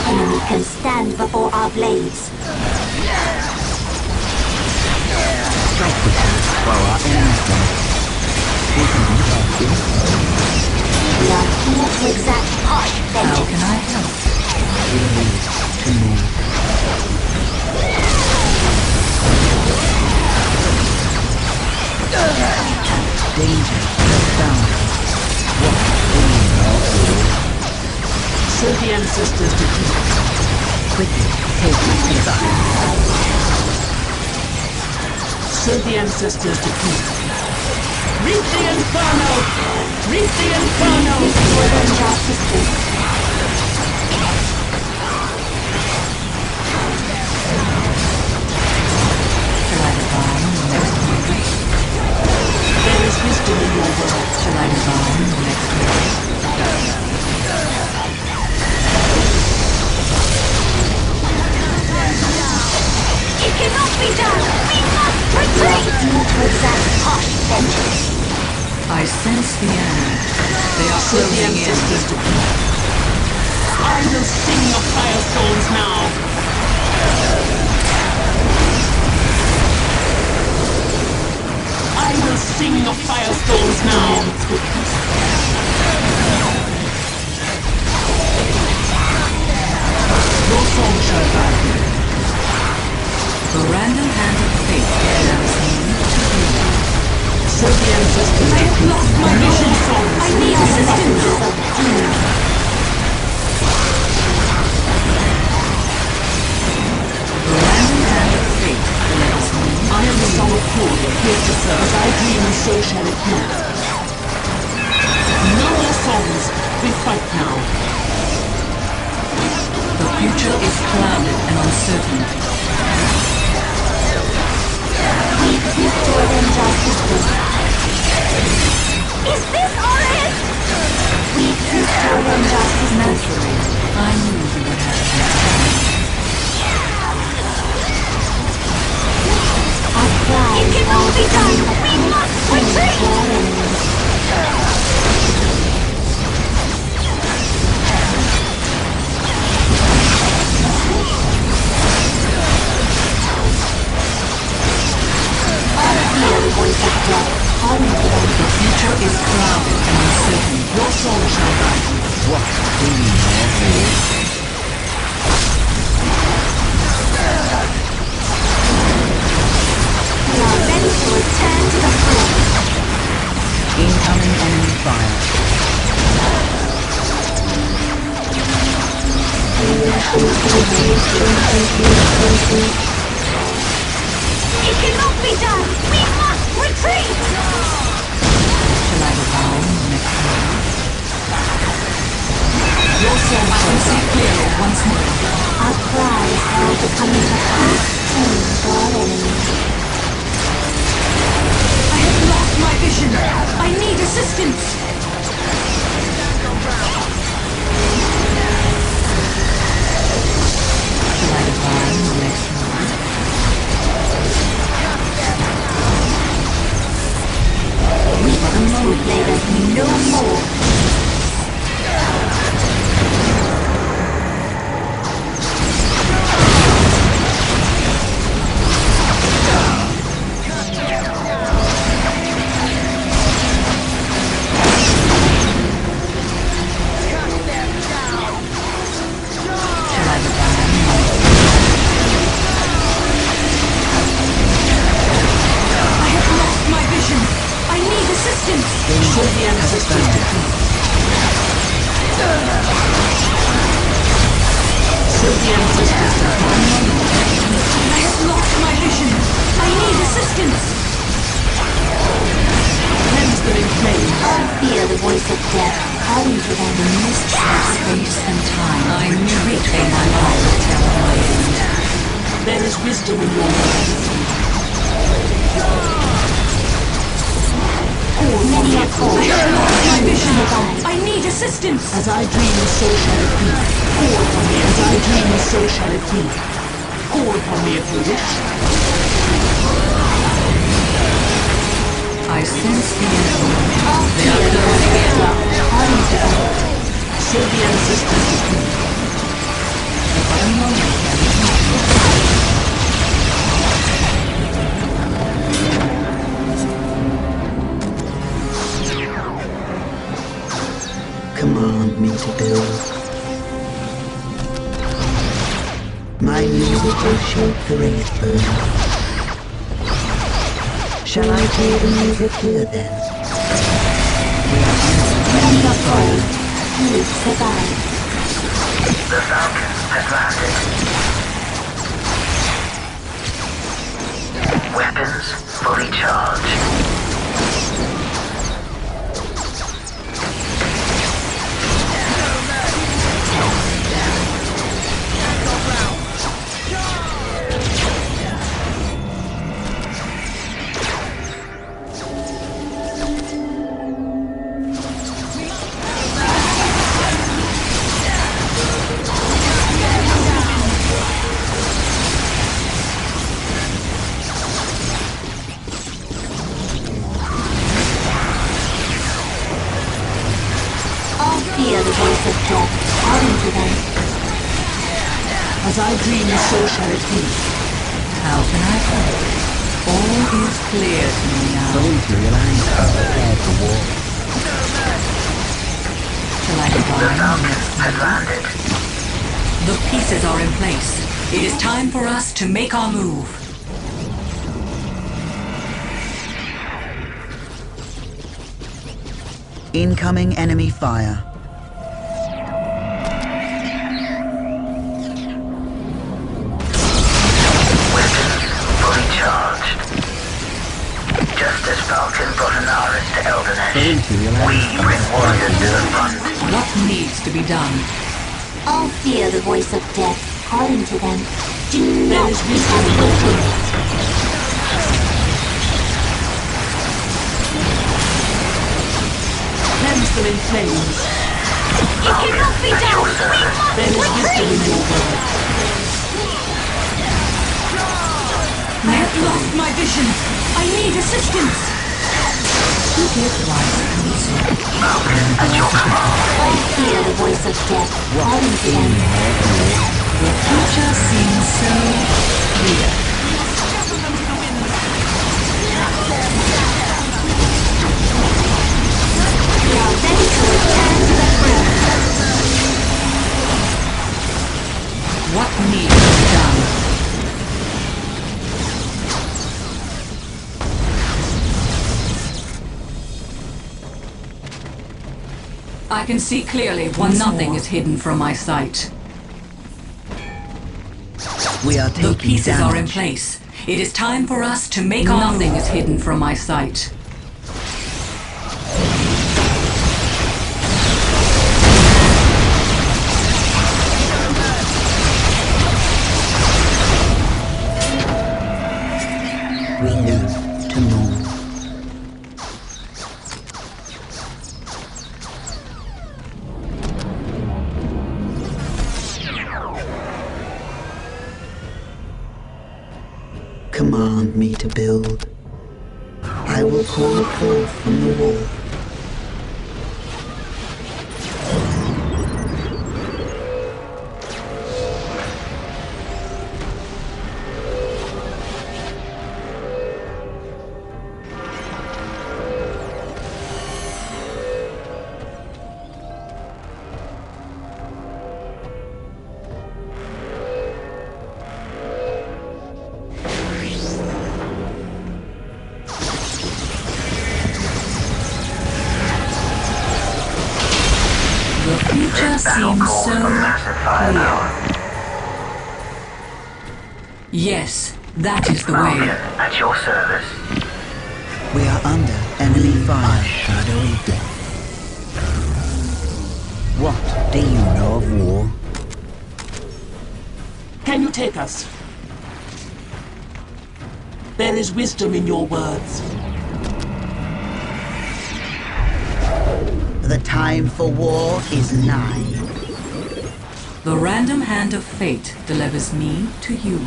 enemy can stand before our blades. Strike with us while our enemies don't. We can be helpful. We are here to exact harsh How vengeance. can I help? We need to move. Danger found. What do you know? Serve the ancestors decree. Quickly, take us to the back. Serve the ancestors decree. Reap the inferno! Reap the inferno! Northern justice. Shall I divine the next move? There is wisdom in your words. Shall I divine the next move? It cannot be done! We must retreat! We are here to exact harsh vengeance. I sense the enemy. They are Serve the closing in. ancestors decree. I will sing your firestorms now! I will sing your firestorms now! Your song shall guide me. The random hand of fate carries me to you. Serve the ancestors decree. lost my Noble songs! I need assistance. The random hand of fate carries me. I am the song of glory, here to serve. As I dream, so shall it be. No more songs. We fight now. The future is clouded and uncertain. Northern justice. Is this our end? We seek Northern justice. Naturally, I knew you would have this. Our cry. It cannot be done. We must retreat. The future is clouded and uncertain. Your song shall guide me. What do you know? We are ready to return to the front. Incoming enemy fire. It cannot be done. We must retreat. Shall I divine the next move? Your song I shall can see guide me. clearly once more. Our cry is now becoming a fast tune for our enemies. I have lost my vision. I need assistance. Shall I divine the next move? Weakness will plague us no more. Shall I divine the next move? I have lost my vision. I need assistance. Serve the ancestors decree. Serve the ancestors decree. I have lost my vision. I need assistance. Cleanse them in flames. All fear the voice of death calling to them. The mists of space and time. I knew it in my life to tell my end. There is wisdom in your words. Many are called. I have lost my vision. Survive. I need assistance. As I dream, so shall it be. Call upon me. As I dream, so shall it be. Call upon me if you wish. I sense the enemy. All They fear are the voice closing of in. death calling to them. Serve the ancestors decree. Command me to build. My music will shape the wraith burn. Shall I play the music here then? Many are cold. Few survive. The Falcon has landed. Weapons fully charged. Fear the voice of death calling to them. As I dream, so shall it be. How can I help? All is clear to me The now. Imperial Army are prepared for war. Shall I The divine the Falcon next has move? landed. The pieces are in place. It is time for us to make our move. Incoming enemy fire. Weapons fully charged. Just as Falcon brought Anaris to The Eldanesh, Imperial we Army bring warriors to the front. What needs to be done? All fear the voice of death calling to them. Do There not is wisdom in your words. Cleanse them in flames. You cannot be At your done! service. There is wisdom in your words. I have lost my vision. I need assistance. Who gives wise counsel? Falcon at your command. All fear the voice of death calling to them. The future seems so clear. We are ready to return to the throne. What needs to be done? I can see clearly when nothing is hidden from my sight. We are The taking pieces are in damage. place. It is time for us to make our move. Nothing is hidden from my sight. We live to move. Command me to build. I will call forth from the wall. The future This battle seems calls so for massive firepower. clear. Yes, that is the Falcon way. at your service. We are under enemy fire. Shadowy death. What do you know of war? Can you take us? There is wisdom in your words. The time for war is nigh. The random hand of fate delivers me to you.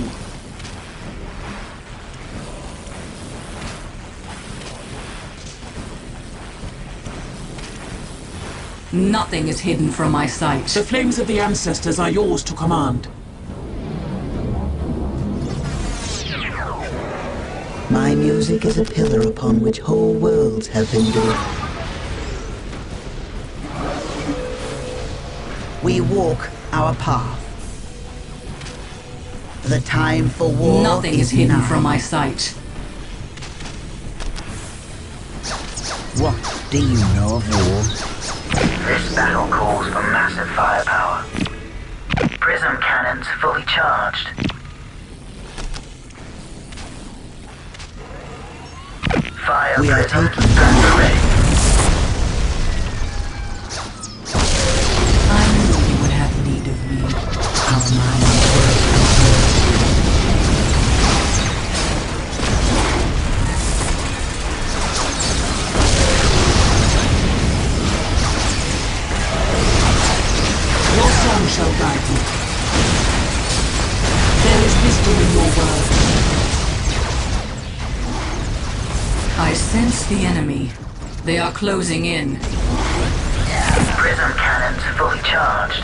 Nothing is hidden from my sight. The flames of the ancestors are yours to command. My music is a pillar upon which whole worlds have been built. We walk our path. The time for war Nothing is hidden nigh. from my sight. What do you know of war? This battle calls for massive firepower. Prism cannons fully charged. Fire We are prism taking at the ready. I knew you would have need of me. Our minds work. Your song shall guide you. There is wisdom in your words. I sense the enemy. They are closing in. Prism cannons fully charged.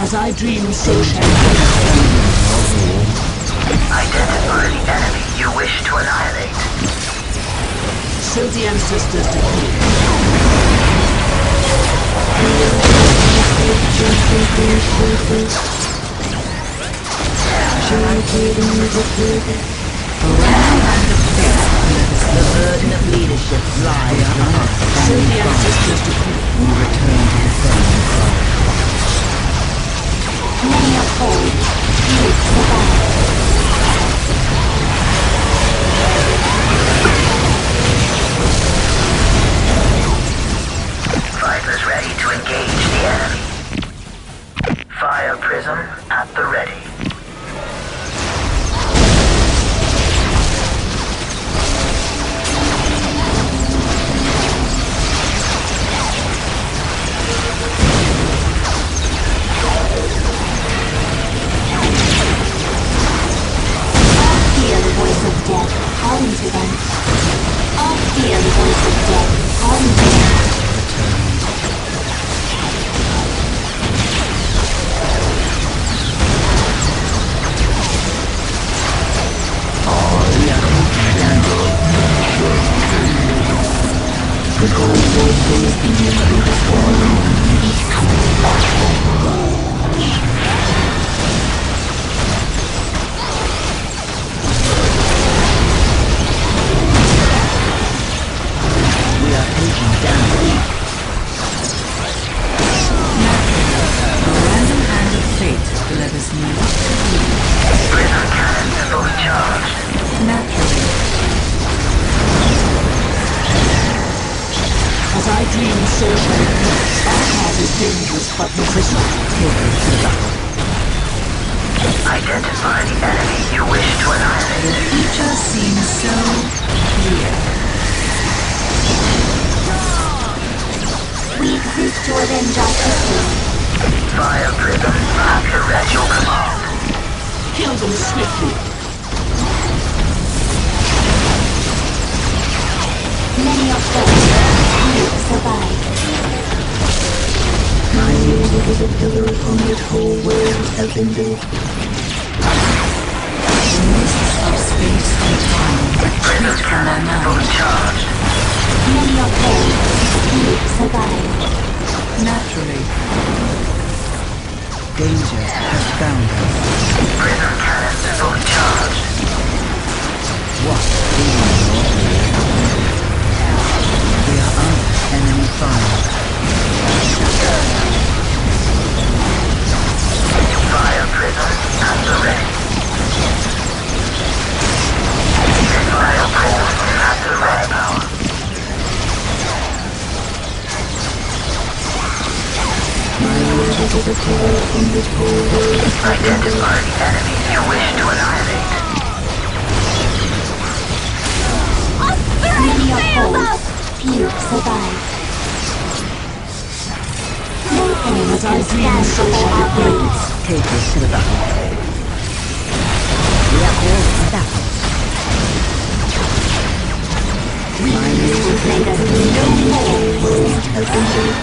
As I dream, so shall you. Identify the enemy you wish to annihilate. So the ancestors decree. The burden of leadership lies on us. So the ancestors decree. We return to the same cry. Many are cold, few survive. Fighters ready to engage the enemy. Fire prism at the ready. Hear the voice of death calling to them. All hear the voice of death calling to them. We are taking damage. A random hand of fate delivers me to you. Prism cannons fully charged. Naturally. As I dream, so shall you. Our path is dangerous, but necessary. Take us to the battle. Identify the enemy you wish to The annihilate. future seems so clear. We exist to avenge our sisters. Fire prism at your command. Kill them swiftly. Many are cold, few survive. My music is a pillar upon which whole worlds have been built. The mists of space and time Prism retreat from my cannons fully mind. charged. Many are cold, few survive. Naturally. Danger has found us. Prism cannons fully charged. What do you know of war? We are under enemy fire. Fire prism at the ready. Fire prism at the ready. My music is a pillar upon which whole worlds have been built. Identify the enemy you wish to annihilate. Many are cold, few survive. No enemy As I can dream, stand so before shall our it be. blades. Take us to the battle. We are called to battle. My music is a pillar upon which whole worlds have been built.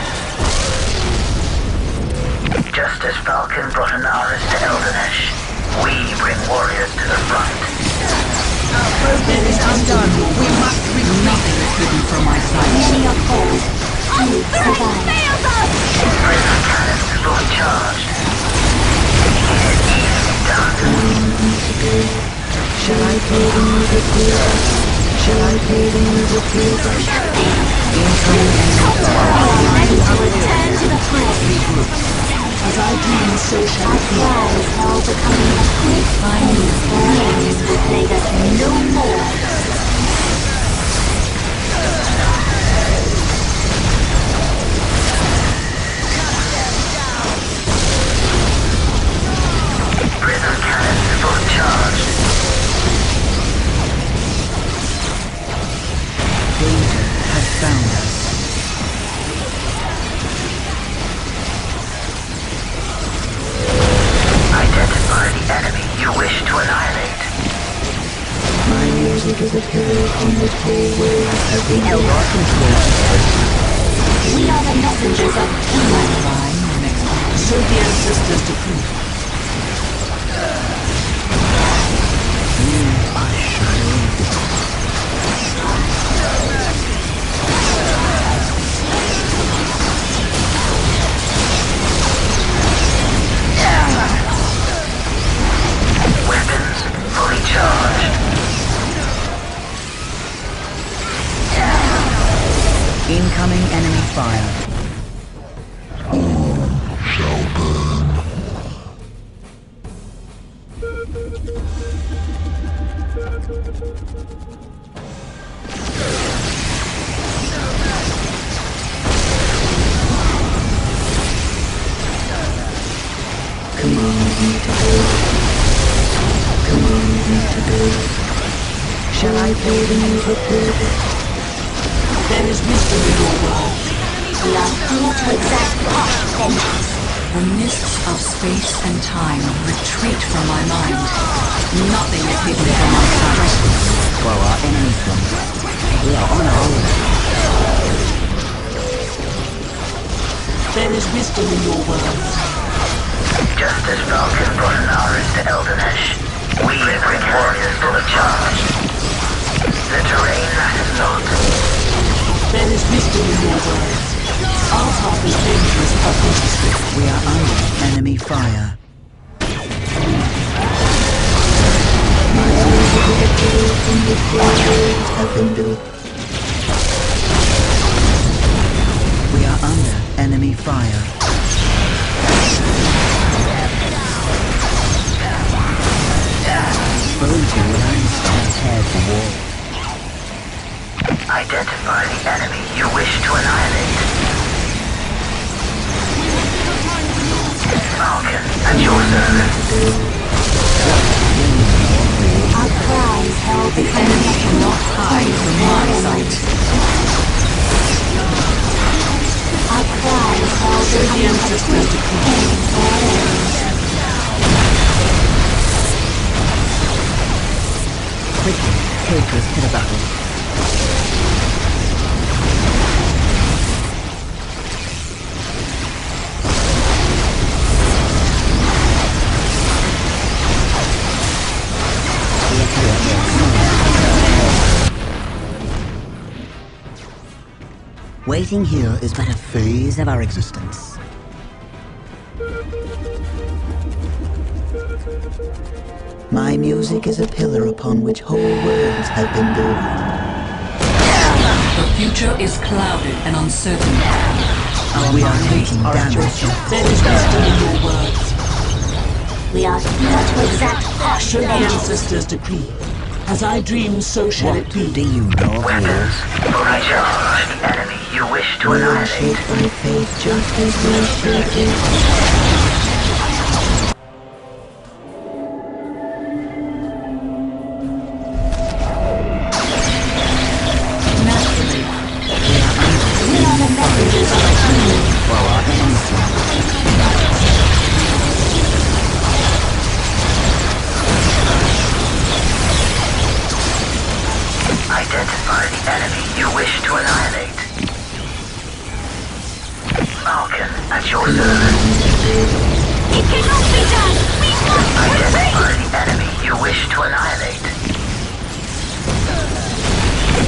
Just as Falcon brought Anaris to Eldanesh, we bring warriors to the front. Our progress is undone. We must retreat. Nothing is hidden from my sight. Many are cold. Few survive. Prison cannons fully charged. Easily done. Shall I play the music here? Shall I play the music here? Ready to return to the fight. As I dream, so shall Our it be. cry is now becoming a quick and flames will plague us no more. Prison cannons fully charged. Danger has found us. Identify the enemy you wish to annihilate. My music is a pillar on which whole worlds have been built. Eldar Campaign. We are the messengers of peace. So the ancestors decree. I shall Weapons fully charged. Incoming enemy fire. Shall burn. Command me to build. Command me to build. Shall I play the music here? There is wisdom in your words. We are here to exact harsh vengeance. The mists of space and time retreat from my mind. Nothing is hidden from my sight. While our enemies run, we are on our way. There is wisdom in your words. Just as Falcon brought Anaris to Eldanesh, we bring warriors fully charged. The terrain matters not. There is wisdom in your words. Our path is dangerous but necessary. We are under enemy fire. My music is a pillar on which whole worlds have been built. We are under enemy fire. Those who land prepared for war. Identify the enemy you wish to annihilate. Falcon, at your service. Our cry is held The enemy cannot hide from my sight. Our cry is held So the ancestors decree. Quickly, take us to the battle. Waiting here is but a phase of our existence. My music is a pillar upon which whole worlds have been built. The future is clouded and uncertain. We are taking damage. There is wisdom in your words. We are here to exact harsh So the vengeance. ancestors decree. As I dream, so shall it What be. do you know of war? Weapons fully charged. The enemy you wish to We are annihilate. shaped by faith just as we shape it. We are the messengers of peace. While our enemies run. Identify the enemy you wish to annihilate. Falcon, at your service. It cannot be done! We must Identify retreat! the enemy you wish to annihilate.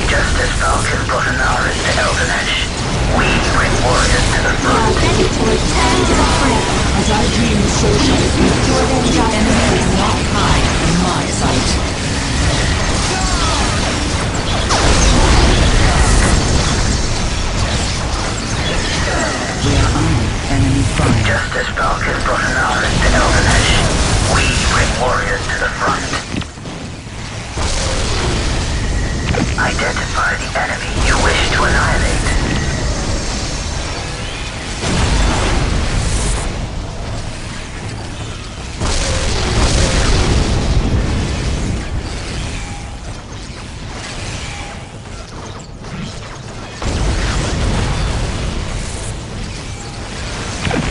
Just as Falcon brought Anaris to Eldanesh, we bring warriors to the We are front. ready to return to the fray. As I dream, so shall it be. To avenge our Enemy cannot hide from my sight. We are under enemy fire. Just as Falcon brought Anaris to Eldanesh, we bring warriors to the front. Identify the enemy you wish to annihilate.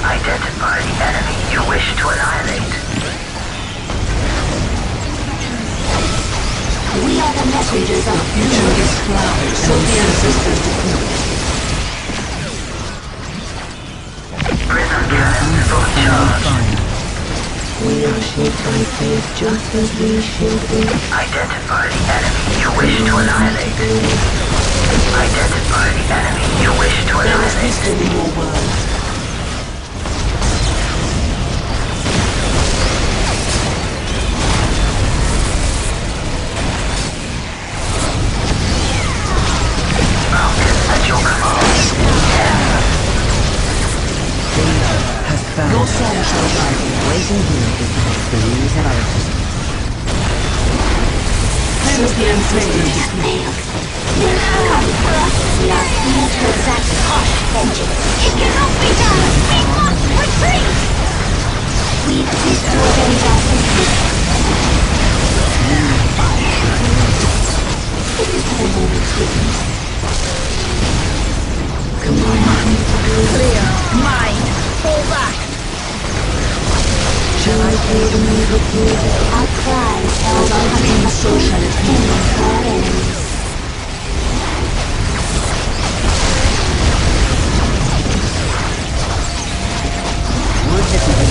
Identify the enemy you wish to annihilate. We are the messengers of Future is clouded. So the ancestors decree. Prism cannons full charge. Fire. We are shaped by fate just as we shape it. Identify the enemy you wish to annihilate. Identify the enemy you wish to There is annihilate. wisdom in your words. Falcon at your command. Has found Your song shall guide me. waiting here the rules of our As the ancestors decree. They have come for us. We are here to exact harsh vengeance. It cannot be done! We must retreat! We exist to avenge our sisters. It is the moment's weakness. Clear. Mind. Fall back. Shall I take a move with you? Our cries held As I dream, so shall it be. our enemies. Would that we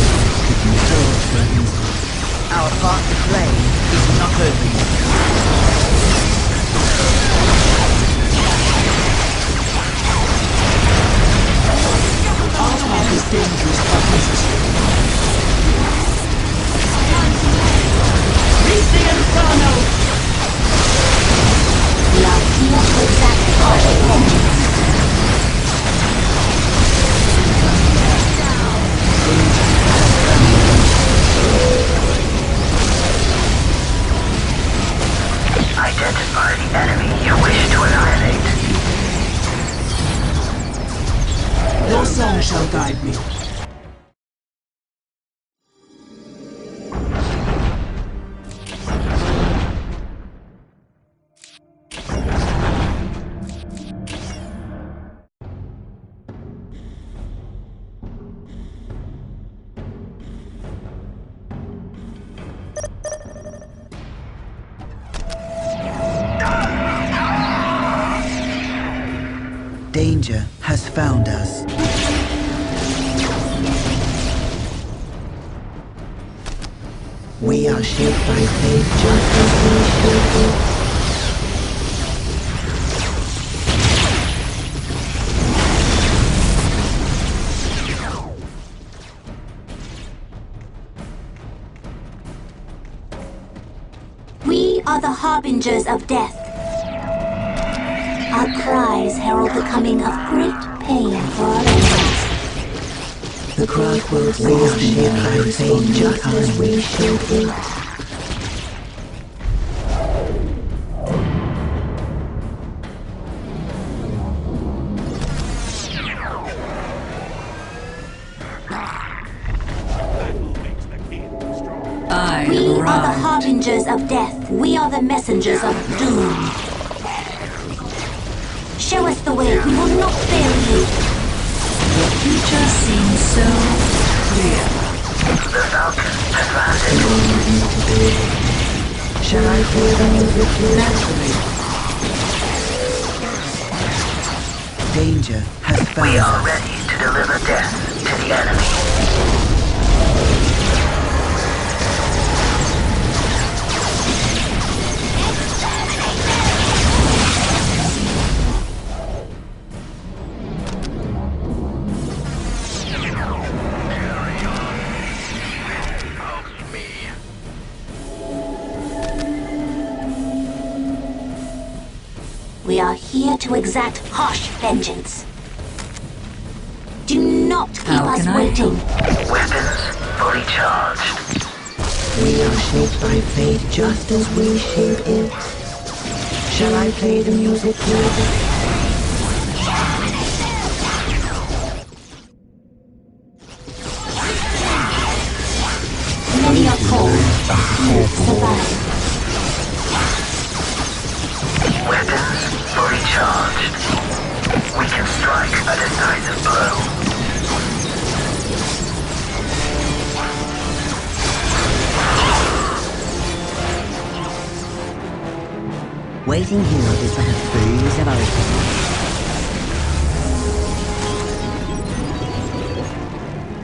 could be so certain. Our part to play is not over yet. Our path is dangerous but necessary. Reach the inferno! We are here to exact harsh vengeance. Identify the enemy you wish to annihilate. Your song shall guide me. Danger has found us. We are shaped by fate just as we shape it. We are the harbingers of death. Our cries herald the coming of great pain for our enemies. The craft will are shaped by fate just as we shape it. I We have are the arrived. harbingers of death. We are the messengers of doom. Show us the way. We will not fail you. The future seems so clear. The Falcon has landed. Shall I play the music here? Naturally, Danger has found We are us. ready to deliver death to the enemy. here to exact harsh vengeance. Do not keep How us can I waiting. Weapons fully charged. We are shaped by fate just as we shape it. Shall I play the music here? Many are cold, few survive. Weapons fully charged. We can strike a decisive blow. Waiting here is but a phase of our.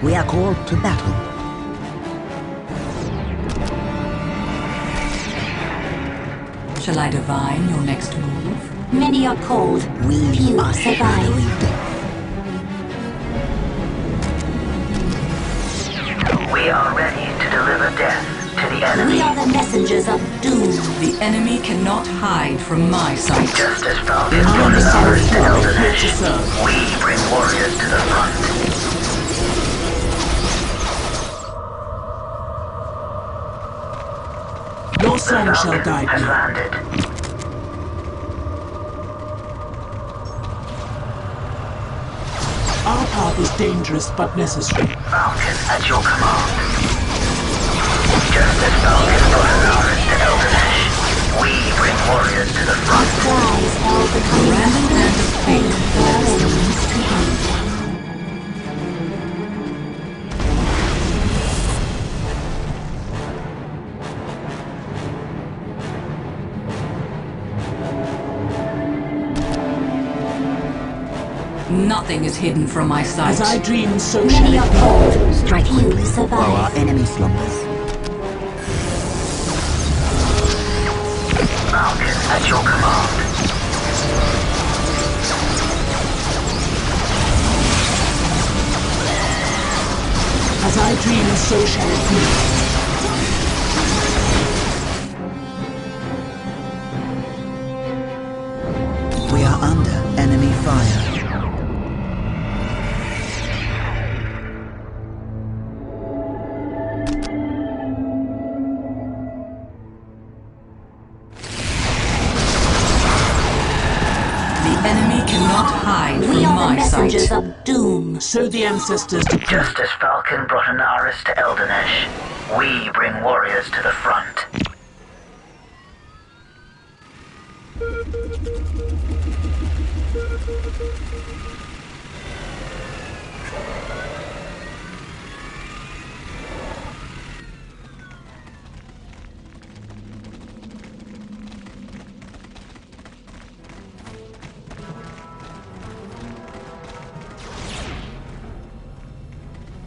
We are called to battle. Shall I divine your next move? Many are cold, few survive. We are ready to deliver death to the enemy. We are the messengers of doom. The enemy cannot hide from my sight. Just as Falcon I am brought the an son of army to Hero, here to Eldernesh, serve. we bring warriors to the front. Your The song shall Falcon guide has me. landed. Our path is dangerous but necessary. Falcon at your command. Just as Falcon brought an army to Eldernesh, we bring warriors to the front. Cries held the coming Random hand of fate delivers the means to be. Nothing is hidden from my sight. As I dream, so shall Many it are be. cold, Strike few quickly while our survive. enemy slumbers. Falcon at your command. As I dream, so shall it be. We are under enemy fire. The enemy cannot hide We from are the my messengers sight. of doom. So the ancestors decree. Just as Falcon brought an Aris to Eldernesh, we bring warriors to the front.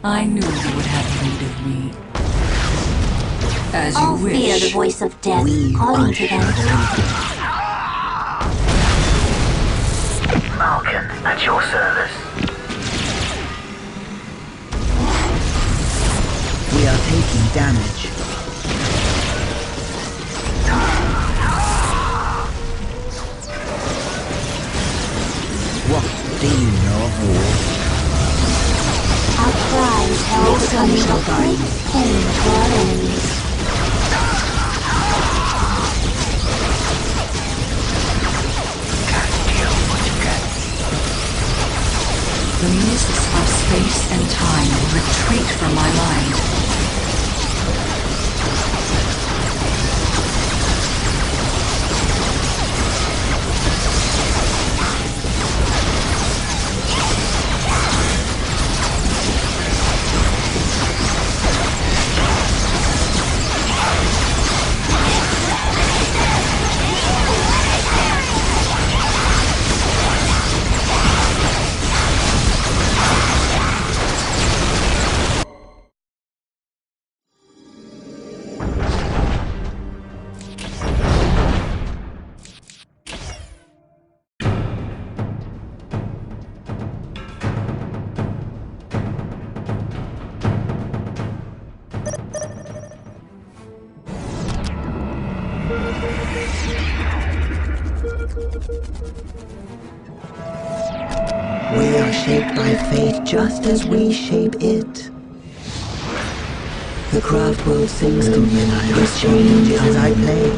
I knew you would have need of me. As you All wish. fear the voice of death We calling are to them. Falcon at your service. We are taking damage. What do you know of war? Our cries held the coming of great pain to our enemies. The mists of space and time retreat from my mind. We are shaped by fate just as we shape it. The craft world sings to me and I respond as I play.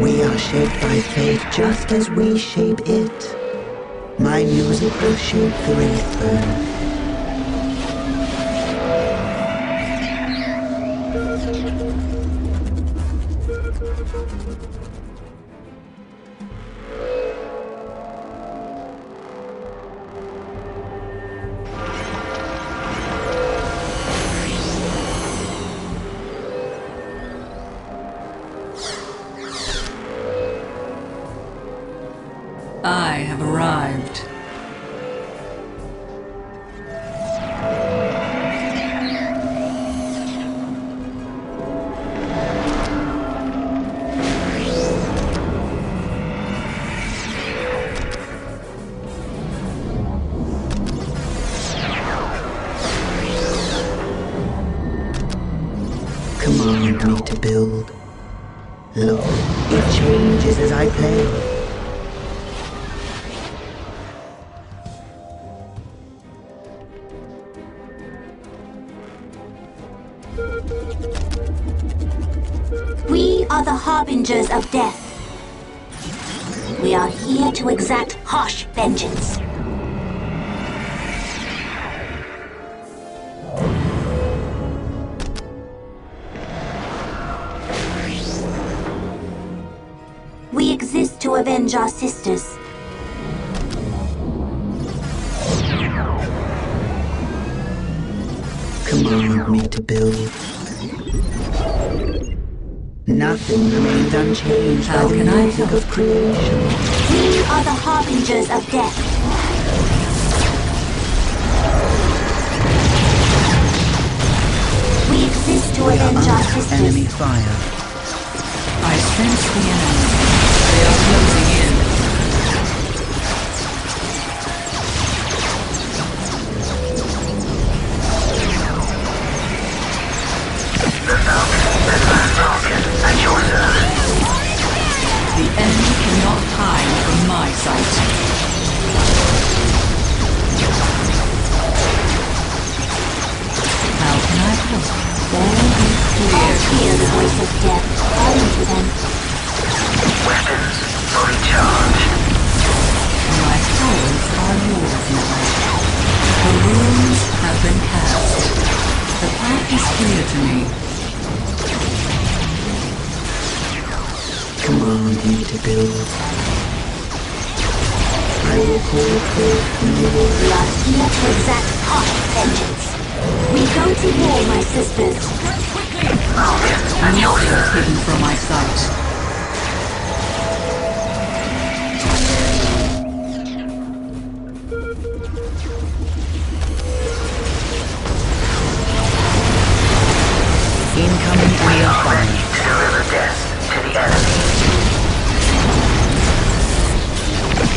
We are shaped by fate just as we shape it. My music will shape the Wraithburn. I have arrived. Command me to build. Look, it changes as I play. We are the harbingers of death. We are here to exact harsh vengeance. We exist to avenge our sisters. Command me to build. Nothing remains unchanged by the music of creation. We are the harbingers of death. We exist to avenge our sisters. Enemy fire. I sense the enemy. They are closing in. The Falcon at your service. The enemy cannot hide from my sight. How can I help? All is clear. All hear the voice of death calling to them. Weapons fully charged. My powers are yours now. The runes have been cast. The path is clear to me. Command me to build. I will call forth no word. We are here to exact harsh vengeance. We go to war, my sisters. Nothing is hidden from my sight. Incoming We air are fire. ready to deliver death to the enemy.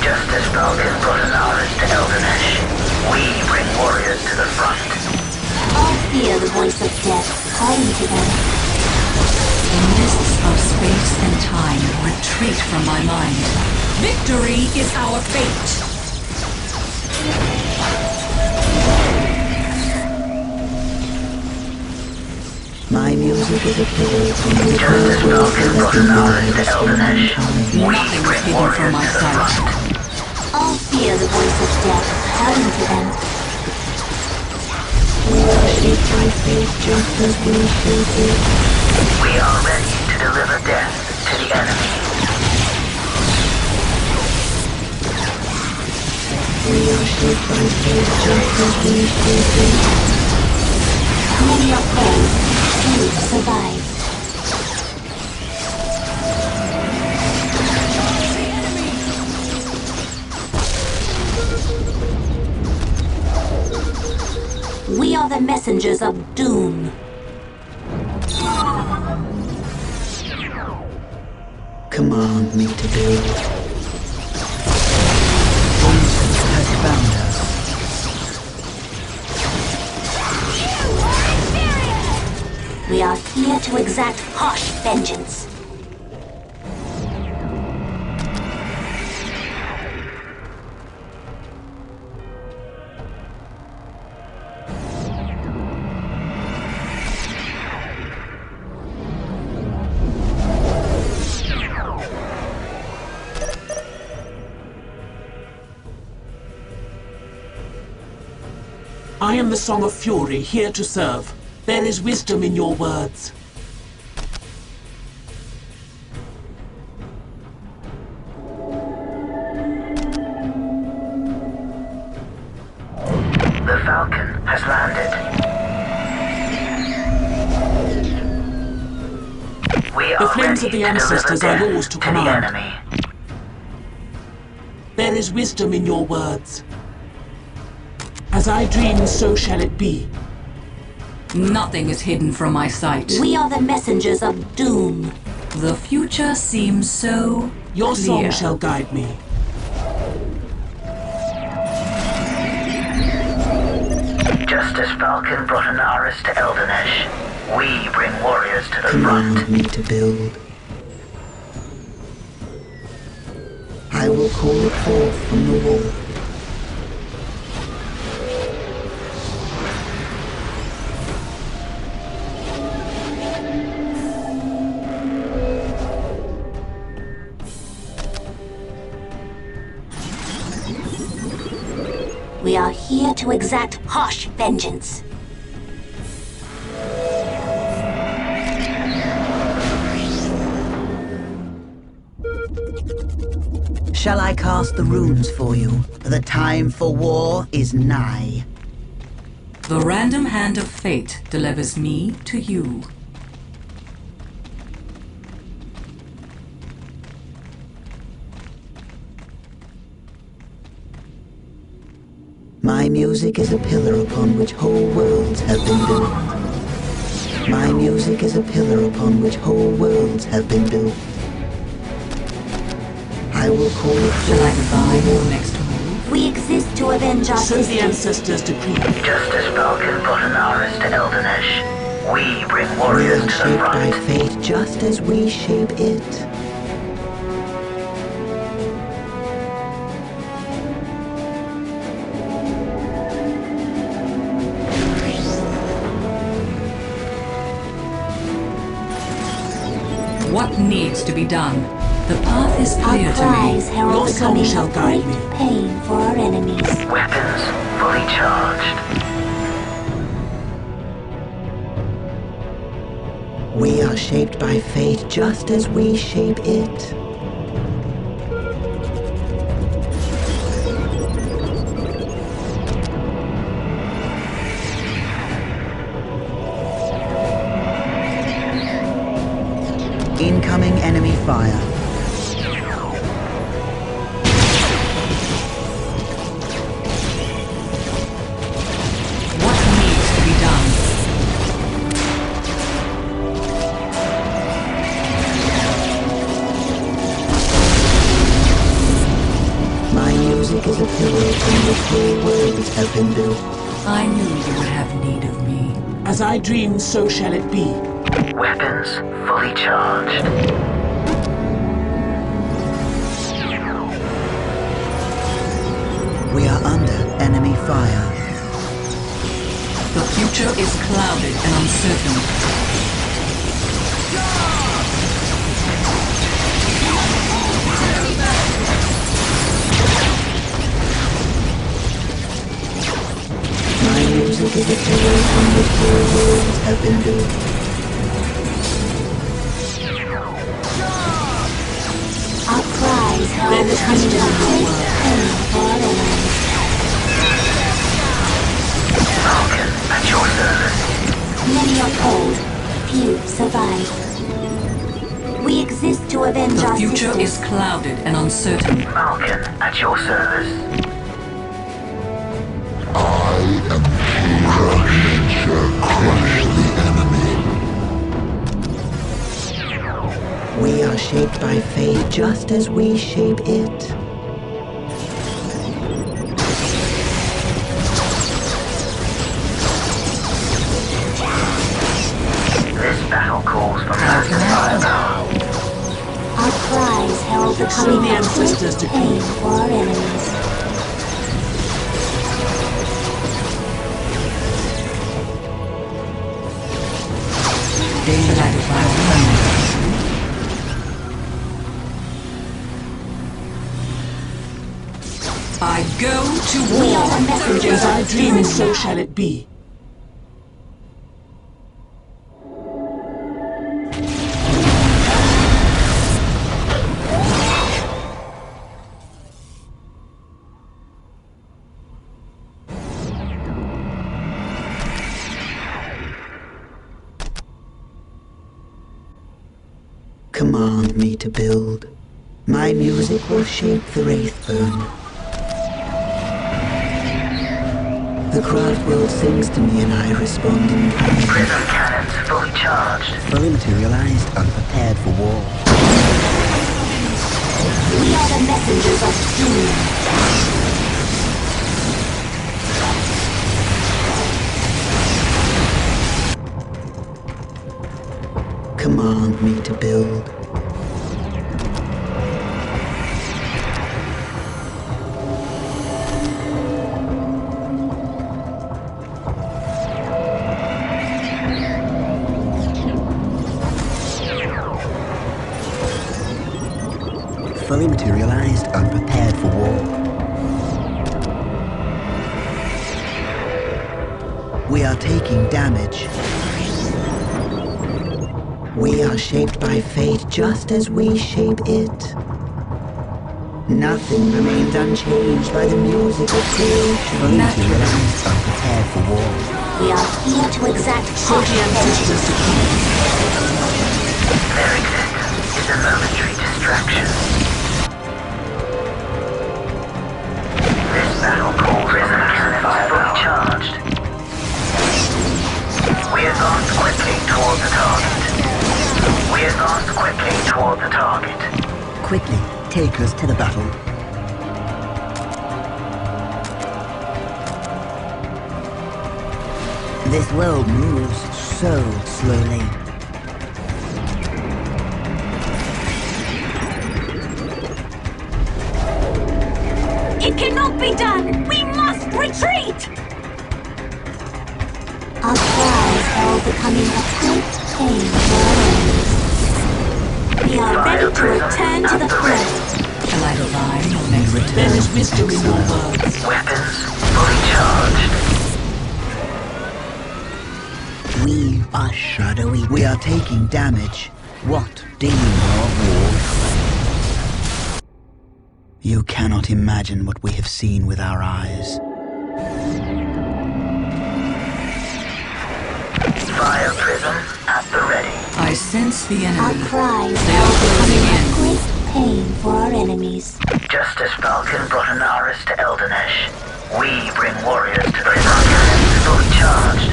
Just as Falcon brought an artist to Eldanesh, we bring warriors to the front. All hear the voice of death calling to them. The mists of space and time retreat from my mind. Victory is our fate! My music is a play from the Just as Falcon brought an artist to Eldanesh, we Nothing is bring hidden warriors from my to the sight. front. All hear the voice of death calling to them. We are shaped by fate just as we shape it. We are ready to deliver death to the enemy. We are shaped by fate just as we shape it. Many are cold, few survive. We are the messengers of doom. Command me to build. Vengeance has found us. You are inferior! to exact harsh vengeance. I am the Song of Fury, here to serve. There is wisdom in your words. The Falcon has landed. We The are flames of ready the to ancestors deliver are death yours to the command. enemy. There is wisdom in your words. As I dream, so shall it be. Nothing is hidden from my sight. We are the messengers of doom. The future seems so Your clear. song shall guide me. Just as Falcon brought Anaris to Eldanesh, we bring warriors to the Command front. me to build. I will call it forth from the wall. We are here to exact harsh vengeance. Shall I cast the runes for you? The time for war is nigh. The random hand of fate delivers me to you. My music is a pillar upon which whole worlds have been built. My music is a pillar upon which whole worlds have been built. I will call it Shall I forth divine your next move? We exist to avenge our So the sisters. ancestors decree. Just as Falcon brought Anaris to Eldanesh, we bring We warriors are to the shaped by front. fate just as we shape it. What needs to be done? The path is Our clear to cries me. herald Your the song coming shall of guide great me. pain for our enemies. Weapons fully charged. We are shaped by fate just as we shape it. Incoming enemy fire. What needs to be done? My music is a pillar upon which whole worlds have been built. I knew you would have need of me. As I dream, so shall it be. Weapons fully charged. We are under enemy fire. The future is clouded and uncertain. My music is a pillar upon which whole worlds have been built. Our cries herald the coming of great pain for our enemies. Falcon at your service. Many are cold, few survive. We exist to avenge The our future sisters. is clouded and uncertain. Falcon at your service. I am King Nature crush the enemy. We are shaped by fate just as we shape it. This battle call herald the Serve coming the of ancestors to great pain for our enemies. Danger by thunder. I go to We are the war. messengers As I of dream, doom. so shall it be. Command me to build. My music will shape the Wraithburn. The craft world sings to me and I respond in kind. Prism cannons fully charged. Fully materialized and prepared for war. We are the messengers of doom. Command me to build. Fully materialized and prepared for war. We are taking damage. We are shaped by fate just as we shape it. Nothing remains unchanged by the music of creation. Fully materialized and prepared for war. We are here to exact Serve the ancestors to keep. Their existence is a momentary distraction. This battle called Prism cannons fully charged. We advance quickly toward the target. We advance quickly toward the target. Quickly, take us to the battle. This world moves so slowly. It cannot be done! We must retreat! Our cries herald the coming of great pain for our enemies. We are ready to return to the front. Shall I divine or make return? There is wisdom in your words. Weapons fully charged. We are shadowy. We are taking damage. What demon of war? You cannot imagine what we have seen with our eyes. Fire prism at the ready. I sense the Our enemy. cries They are closing in. great pain for our enemies. Just as Falcon brought Anaris to Eldanesh, we bring warriors to the front. Cannons fully charged.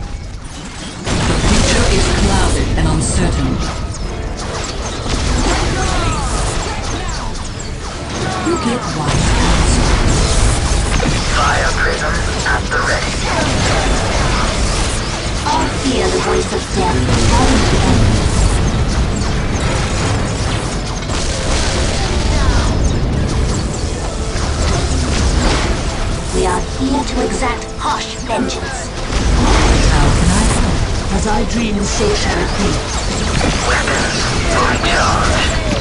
The future is clouded and uncertain. You get wise counsel. Fire prism at the ready. All fear the voice of death. All in the enemies. We are here to exact harsh vengeance. How can I help? As I dream, so shall it be. Weapons fully charged.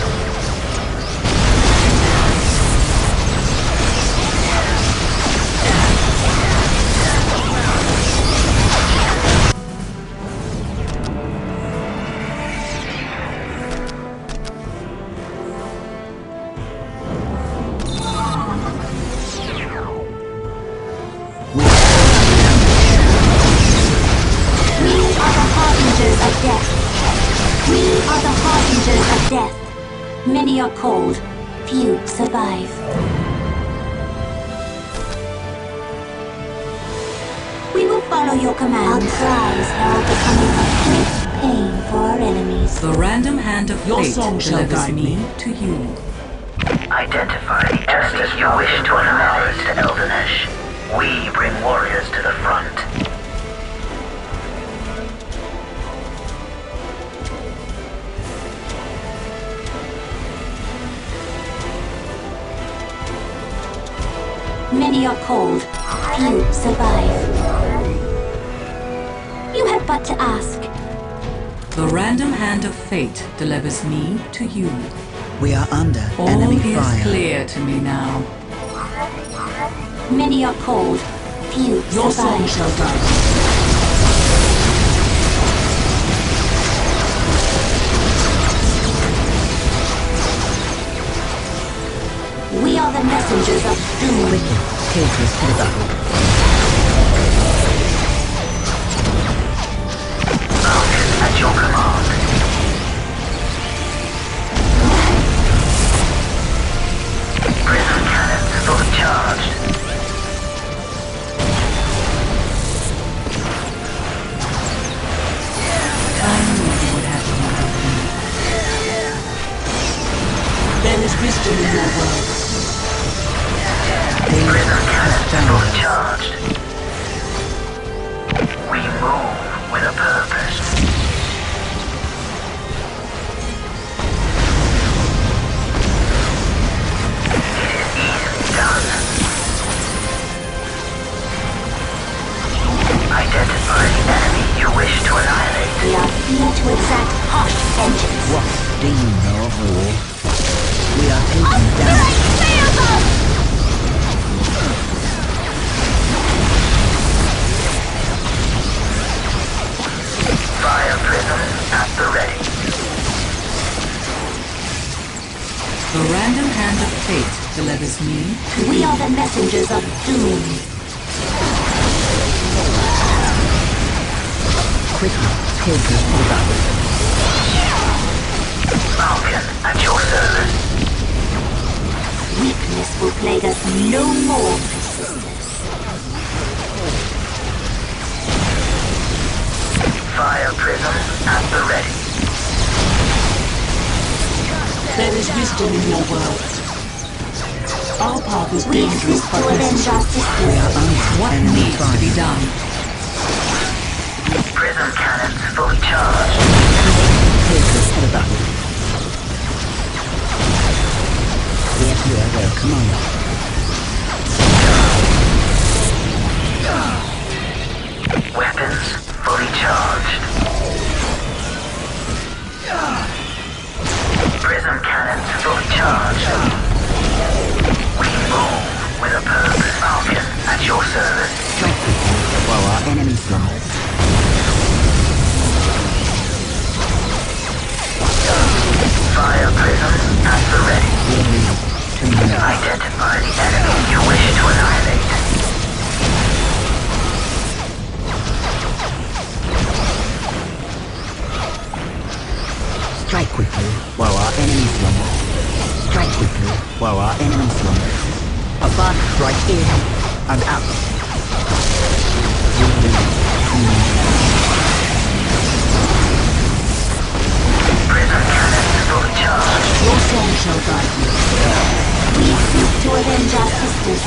We are the harbingers of death. We are the harbingers of death. Many are called, few survive. We will follow your commands. Our cries herald the coming of great pain for our enemies. The random hand of Your fate song shall delivers guide me me. to you. Identify the just as you wish to Anaris to Eldanesh. We bring warriors to the front. Many are called, few survive. You had but to ask. The random hand of fate delivers me to you. We are under All enemy is fire. clear to me now. Many are called, few Your soul survive. shall guide you. We are the messengers of doom. Quickly, take us to the battle. Falcon at your command. Prism cannons fully charged. I knew you would have to with me. There is wisdom in your words. Prism cannons fully charged. We move with a purpose. It is easily done. Identify the enemy you wish to annihilate. We are here to exact harsh vengeance. What do you know of war? We are taking down. Fire prism at the ready. The random hand of fate delivers me to We you. are the messengers of doom. Quickly, take us to the battle. Falcon at your service. Weakness will plague us no more, sisters. Fire prism at the ready. There is wisdom in your words. Our path is We dangerous exist to but avenge necessary. our We sisters. are under What enemy needs to be fire. done? Prism cannons fully charged. Take us to the battle. Yes, you are their commander. Weapons fully charged. Prism cannons fully charged. We move with a purpose. Falcon at your service. Strike quickly while our enemy slumbers. Fire prism at the ready. We move to move. Identify the enemy you wish to annihilate. Strike quickly while our enemy slumbers. Strike quickly while our enemy slumbers. A fast strike in and out. We move to move. Prism cannons fully charged. Your soul shall guide you. We seek to avenge our sisters.